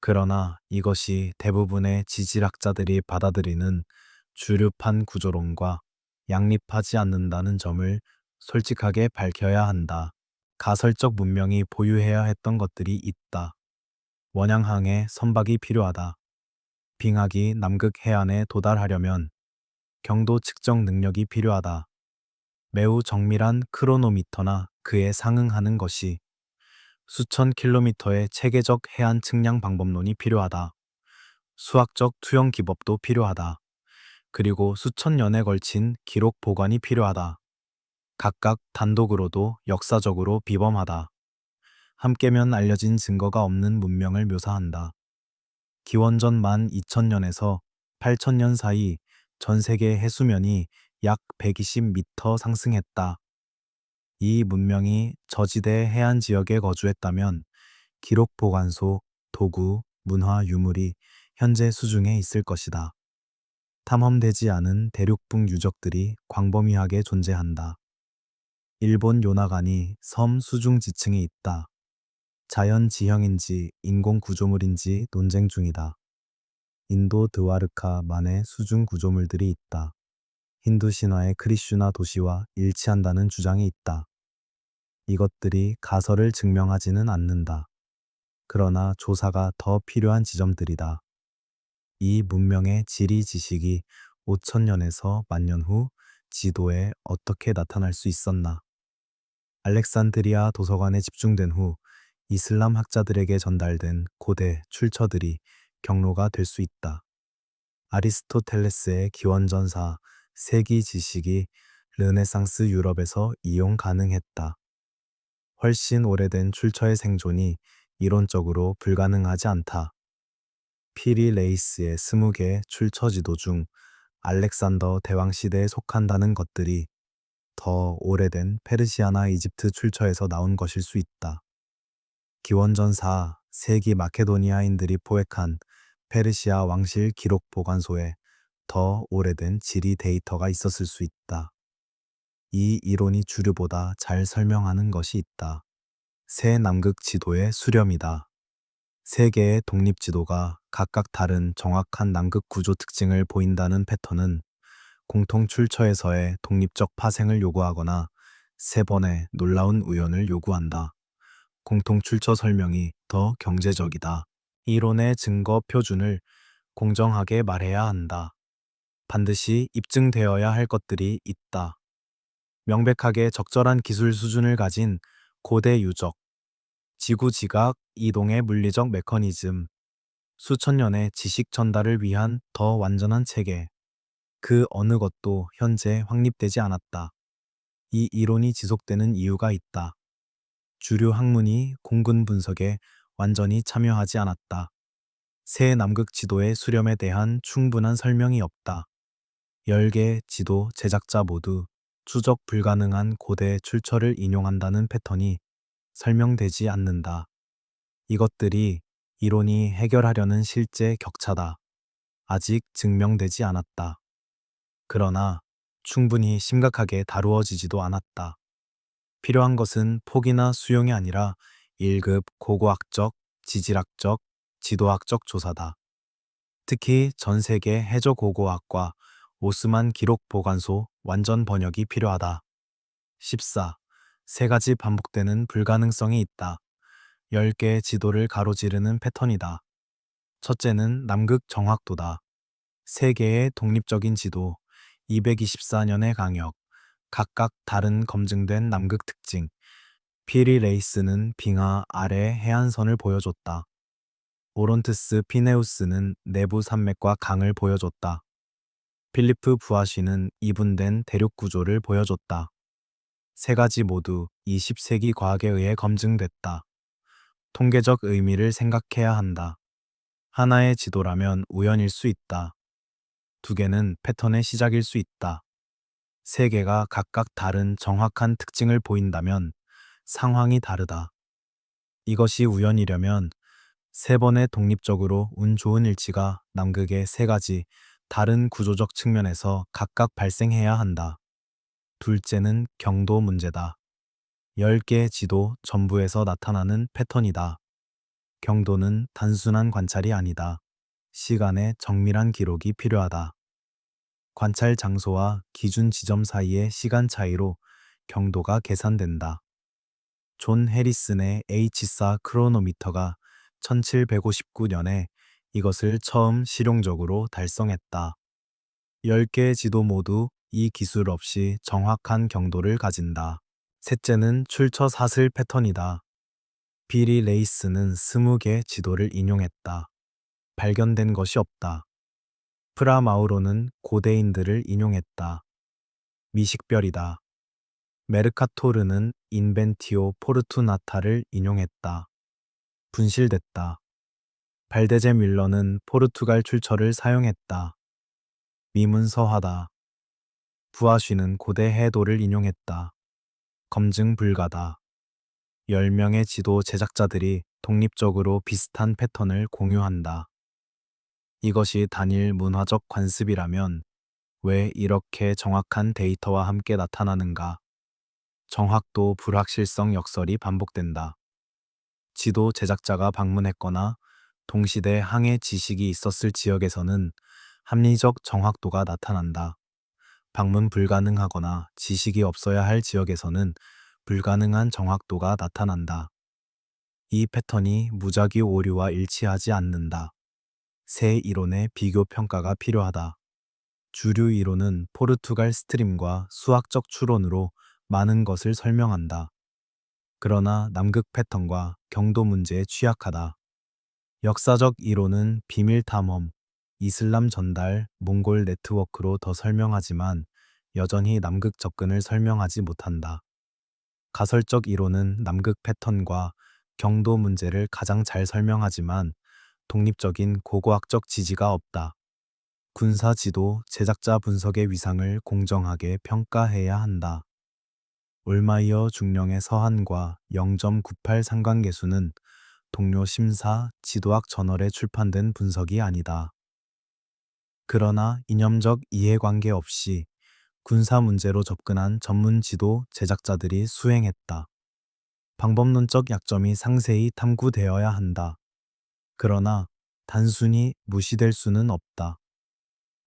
S1: 그러나 이것이 대부분의 지질학자들이 받아들이는 주류판 구조론과 양립하지 않는다는 점을 솔직하게 밝혀야 한다. 가설적 문명이 보유해야 했던 것들이 있다. 원양항에 선박이 필요하다. 빙하기 남극 해안에 도달하려면 경도 측정 능력이 필요하다. 매우 정밀한 크로노미터나 그에 상응하는 것이 수천 킬로미터의 체계적 해안 측량 방법론이 필요하다. 수학적 투영 기법도 필요하다. 그리고 수천 년에 걸친 기록 보관이 필요하다. 각각 단독으로도 역사적으로 비범하다. 함께면 알려진 증거가 없는 문명을 묘사한다. 기원전 12,000년에서 8,000년 사이 전 세계 해수면이 약 120m 상승했다. 이 문명이 저지대 해안 지역에 거주했다면 기록 보관소, 도구, 문화 유물이 현재 수중에 있을 것이다. 탐험되지 않은 대륙붕 유적들이 광범위하게 존재한다. 일본 요나간이 섬 수중 지층에 있다. 자연 지형인지 인공 구조물인지 논쟁 중이다. 인도 드와르카만의 수중 구조물들이 있다. 힌두 신화의 크리슈나 도시와 일치한다는 주장이 있다. 이것들이 가설을 증명하지는 않는다. 그러나 조사가 더 필요한 지점들이다. 이 문명의 지리 지식이 5천년에서 10,000년 후 지도에 어떻게 나타날 수 있었나? 알렉산드리아 도서관에 집중된 후 이슬람 학자들에게 전달된 고대 출처들이 경로가 될 수 있다. 아리스토텔레스의 기원전사 세기 지식이 르네상스 유럽에서 이용 가능했다. 훨씬 오래된 출처의 생존이 이론적으로 불가능하지 않다. 피리 레이스의 20개의 출처 지도 중 알렉산더 대왕 시대에 속한다는 것들이 더 오래된 페르시아나 이집트 출처에서 나온 것일 수 있다. 기원전 4세기 마케도니아인들이 포획한 페르시아 왕실 기록 보관소에 더 오래된 지리 데이터가 있었을 수 있다. 이 이론이 주류보다 잘 설명하는 것이 있다. 새 남극 지도의 수렴이다. 세 개의 독립 지도가 각각 다른 정확한 남극 구조 특징을 보인다는 패턴은 공통 출처에서의 독립적 파생을 요구하거나 세 번의 놀라운 우연을 요구한다. 공통 출처 설명이 더 경제적이다. 이론의 증거 표준을 공정하게 말해야 한다. 반드시 입증되어야 할 것들이 있다. 명백하게 적절한 기술 수준을 가진 고대 유적, 지구 지각 이동의 물리적 메커니즘, 수천 년의 지식 전달을 위한 더 완전한 체계, 그 어느 것도 현재 확립되지 않았다. 이 이론이 지속되는 이유가 있다. 주류 학문이 공군 분석에 완전히 참여하지 않았다. 새 남극 지도의 수렴에 대한 충분한 설명이 없다. 10개 지도 제작자 모두 추적 불가능한 고대 출처를 인용한다는 패턴이 설명되지 않는다. 이것들이 이론이 해결하려는 실제 격차다. 아직 증명되지 않았다. 그러나 충분히 심각하게 다루어지지도 않았다. 필요한 것은 폭이나 수용이 아니라 1급 고고학적, 지질학적, 지도학적 조사다. 특히 전 세계 해저고고학과 오스만 기록 보관소 완전 번역이 필요하다. 14. 세 가지 반복되는 불가능성이 있다. 10개의 지도를 가로지르는 패턴이다. 첫째는 남극 정확도다. 3개의 독립적인 지도, 224년의 강역, 각각 다른 검증된 남극 특징. 피리 레이스는 빙하 아래 해안선을 보여줬다. 오론트스 피네우스는 내부 산맥과 강을 보여줬다. 필리프 부아시는 이분된 대륙 구조를 보여줬다. 세 가지 모두 20세기 과학에 의해 검증됐다. 통계적 의미를 생각해야 한다. 하나의 지도라면 우연일 수 있다. 두 개는 패턴의 시작일 수 있다. 세 개가 각각 다른 정확한 특징을 보인다면 상황이 다르다. 이것이 우연이려면 세 번의 독립적으로 운 좋은 일치가 남극의 세 가지 다른 구조적 측면에서 각각 발생해야 한다. 둘째는 경도 문제다. 10개의 지도 전부에서 나타나는 패턴이다. 경도는 단순한 관찰이 아니다. 시간의 정밀한 기록이 필요하다. 관찰 장소와 기준 지점 사이의 시간 차이로 경도가 계산된다. 존 해리슨의 H사 크로노미터가 1759년에 이것을 처음 실용적으로 달성했다. 10개의 지도 모두 이 기술 없이 정확한 경도를 가진다. 셋째는 출처 사슬 패턴이다. 비리 레이스는 20개 지도를 인용했다. 발견된 것이 없다. 프라마우로는 고대인들을 인용했다. 미식별이다. 메르카토르는 인벤티오 포르투나타를 인용했다. 분실됐다. 발데제 밀러는 포르투갈 출처를 사용했다. 미문서하다. 부아쉬는 고대 해도를 인용했다. 검증 불가다. 10명의 지도 제작자들이 독립적으로 비슷한 패턴을 공유한다. 이것이 단일 문화적 관습이라면 왜 이렇게 정확한 데이터와 함께 나타나는가? 정확도 불확실성 역설이 반복된다. 지도 제작자가 방문했거나 동시대 항해 지식이 있었을 지역에서는 합리적 정확도가 나타난다. 방문 불가능하거나 지식이 없어야 할 지역에서는 불가능한 정확도가 나타난다. 이 패턴이 무작위 오류와 일치하지 않는다. 새 이론의 비교 평가가 필요하다. 주류 이론은 포르투갈 스트림과 수학적 추론으로 많은 것을 설명한다. 그러나 남극 패턴과 경도 문제에 취약하다. 역사적 이론은 비밀 탐험, 이슬람 전달, 몽골 네트워크로 더 설명하지만 여전히 남극 접근을 설명하지 못한다. 가설적 이론은 남극 패턴과 경도 문제를 가장 잘 설명하지만 독립적인 고고학적 지지가 없다. 군사 지도 제작자 분석의 위상을 공정하게 평가해야 한다. 올마이어 중령의 서한과 0.98 상관계수는 동료 심사 지도학 저널에 출판된 분석이 아니다. 그러나 이념적 이해관계 없이 군사 문제로 접근한 전문 지도 제작자들이 수행했다. 방법론적 약점이 상세히 탐구되어야 한다. 그러나 단순히 무시될 수는 없다.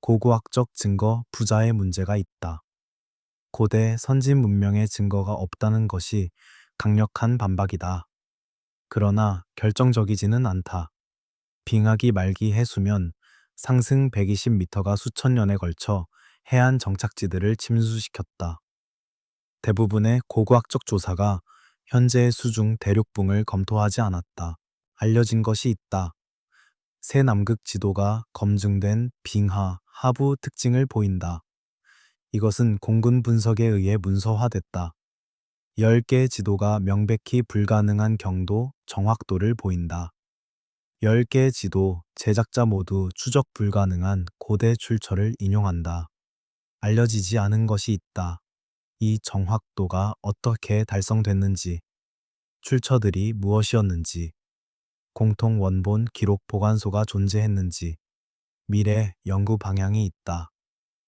S1: 고고학적 증거 부자의 문제가 있다. 고대 선진 문명의 증거가 없다는 것이 강력한 반박이다. 그러나 결정적이지는 않다. 빙하기 말기 해수면 상승 120m가 수천 년에 걸쳐 해안 정착지들을 침수시켰다. 대부분의 고고학적 조사가 현재의 수중 대륙붕을 검토하지 않았다. 알려진 것이 있다. 새 남극 지도가 검증된 빙하, 하부 특징을 보인다. 이것은 공군 분석에 의해 문서화됐다. 10개의 지도가 명백히 불가능한 경도, 정확도를 보인다. 10개의 지도, 제작자 모두 추적 불가능한 고대 출처를 인용한다. 알려지지 않은 것이 있다. 이 정확도가 어떻게 달성됐는지, 출처들이 무엇이었는지, 공통 원본 기록 보관소가 존재했는지, 미래 연구 방향이 있다.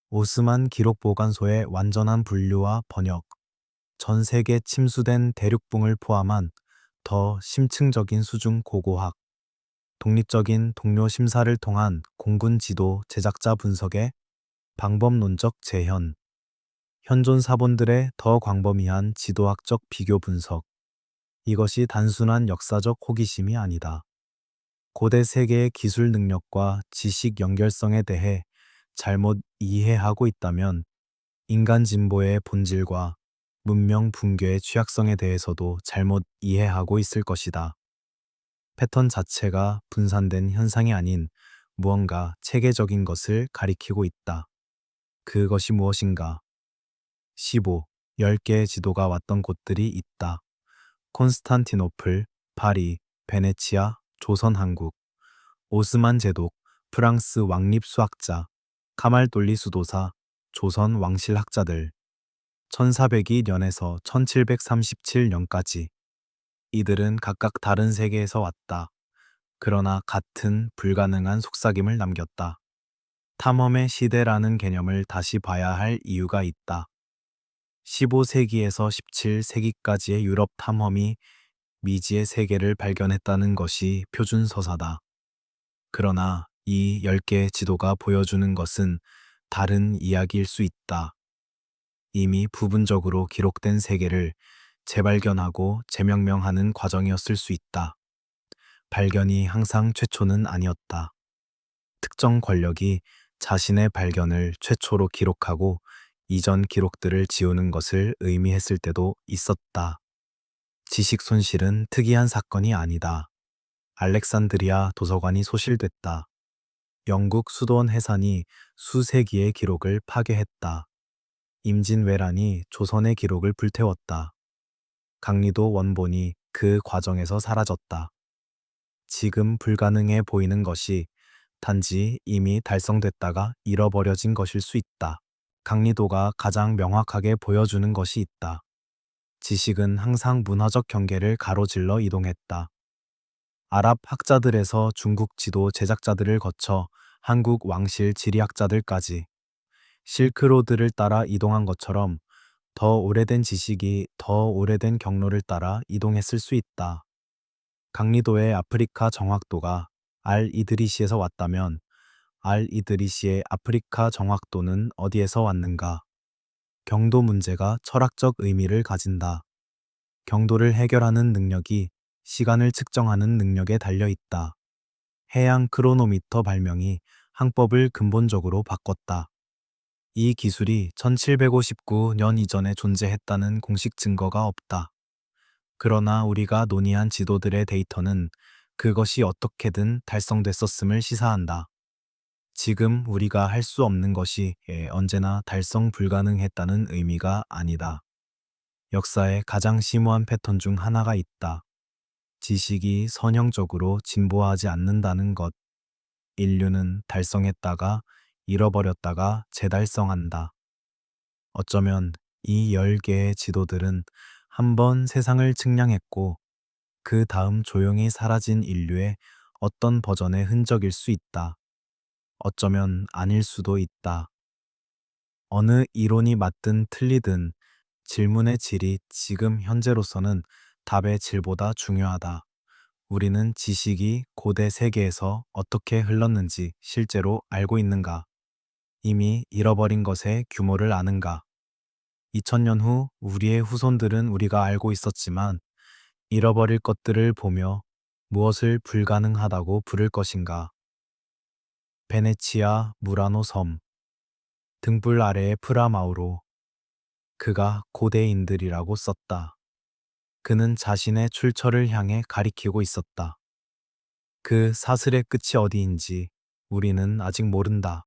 S1: 오스만 기록 보관소의 완전한 분류와 번역, 전 세계 침수된 대륙붕을 포함한 더 심층적인 수중 고고학, 독립적인 동료 심사를 통한 공군 지도 제작자 분석의 방법론적 재현, 현존 사본들의 더 광범위한 지도학적 비교 분석. 이것이 단순한 역사적 호기심이 아니다. 고대 세계의 기술 능력과 지식 연결성에 대해 잘못 이해하고 있다면 인간 진보의 본질과 문명 붕괴의 취약성에 대해서도 잘못 이해하고 있을 것이다. 패턴 자체가 분산된 현상이 아닌 무언가 체계적인 것을 가리키고 있다. 그것이 무엇인가? 15. 10개의 지도가 왔던 곳들이 있다. 콘스탄티노플, 파리, 베네치아, 조선 한국, 오스만 제독, 프랑스 왕립 수학자, 카말돌리 수도사, 조선 왕실 학자들. 1402년에서 1737년까지. 이들은 각각 다른 세계에서 왔다. 그러나 같은 불가능한 속삭임을 남겼다. 탐험의 시대라는 개념을 다시 봐야 할 이유가 있다. 15세기에서 17세기까지의 유럽 탐험이 미지의 세계를 발견했다는 것이 표준서사다. 그러나 이 10개의 지도가 보여주는 것은 다른 이야기일 수 있다. 이미 부분적으로 기록된 세계를 재발견하고 재명명하는 과정이었을 수 있다. 발견이 항상 최초는 아니었다. 특정 권력이 자신의 발견을 최초로 기록하고 이전 기록들을 지우는 것을 의미했을 때도 있었다. 지식 손실은 특이한 사건이 아니다. 알렉산드리아 도서관이 소실됐다. 영국 수도원 해산이 수세기의 기록을 파괴했다. 임진왜란이 조선의 기록을 불태웠다. 강리도 원본이 그 과정에서 사라졌다. 지금 불가능해 보이는 것이 단지 이미 달성됐다가 잃어버려진 것일 수 있다. 강리도가 가장 명확하게 보여주는 것이 있다. 지식은 항상 문화적 경계를 가로질러 이동했다. 아랍 학자들에서 중국 지도 제작자들을 거쳐 한국 왕실 지리학자들까지 실크로드를 따라 이동한 것처럼 더 오래된 지식이 더 오래된 경로를 따라 이동했을 수 있다. 강리도의 아프리카 정확도가 알 이드리시에서 왔다면 알 이드리시의 아프리카 정확도는 어디에서 왔는가? 경도 문제가 철학적 의미를 가진다. 경도를 해결하는 능력이 시간을 측정하는 능력에 달려 있다. 해양 크로노미터 발명이 항법을 근본적으로 바꿨다. 이 기술이 1759년 이전에 존재했다는 공식 증거가 없다. 그러나 우리가 논의한 지도들의 데이터는 그것이 어떻게든 달성됐었음을 시사한다. 지금 우리가 할 수 없는 것이 언제나 달성 불가능했다는 의미가 아니다. 역사의 가장 심오한 패턴 중 하나가 있다. 지식이 선형적으로 진보하지 않는다는 것. 인류는 달성했다가 잃어버렸다가 재달성한다. 어쩌면 이 10개의 지도들은 한번 세상을 측량했고 그 다음 조용히 사라진 인류의 어떤 버전의 흔적일 수 있다. 어쩌면 아닐 수도 있다. 어느 이론이 맞든 틀리든 질문의 질이 지금 현재로서는 답의 질보다 중요하다. 우리는 지식이 고대 세계에서 어떻게 흘렀는지 실제로 알고 있는가? 이미 잃어버린 것의 규모를 아는가? 2000년 후 우리의 후손들은 우리가 알고 있었지만 잃어버릴 것들을 보며 무엇을 불가능하다고 부를 것인가? 베네치아 무라노 섬, 등불 아래의 프라마우로. 그가 고대인들이라고 썼다. 그는 자신의 출처를 향해 가리키고 있었다. 그 사슬의 끝이 어디인지 우리는 아직 모른다.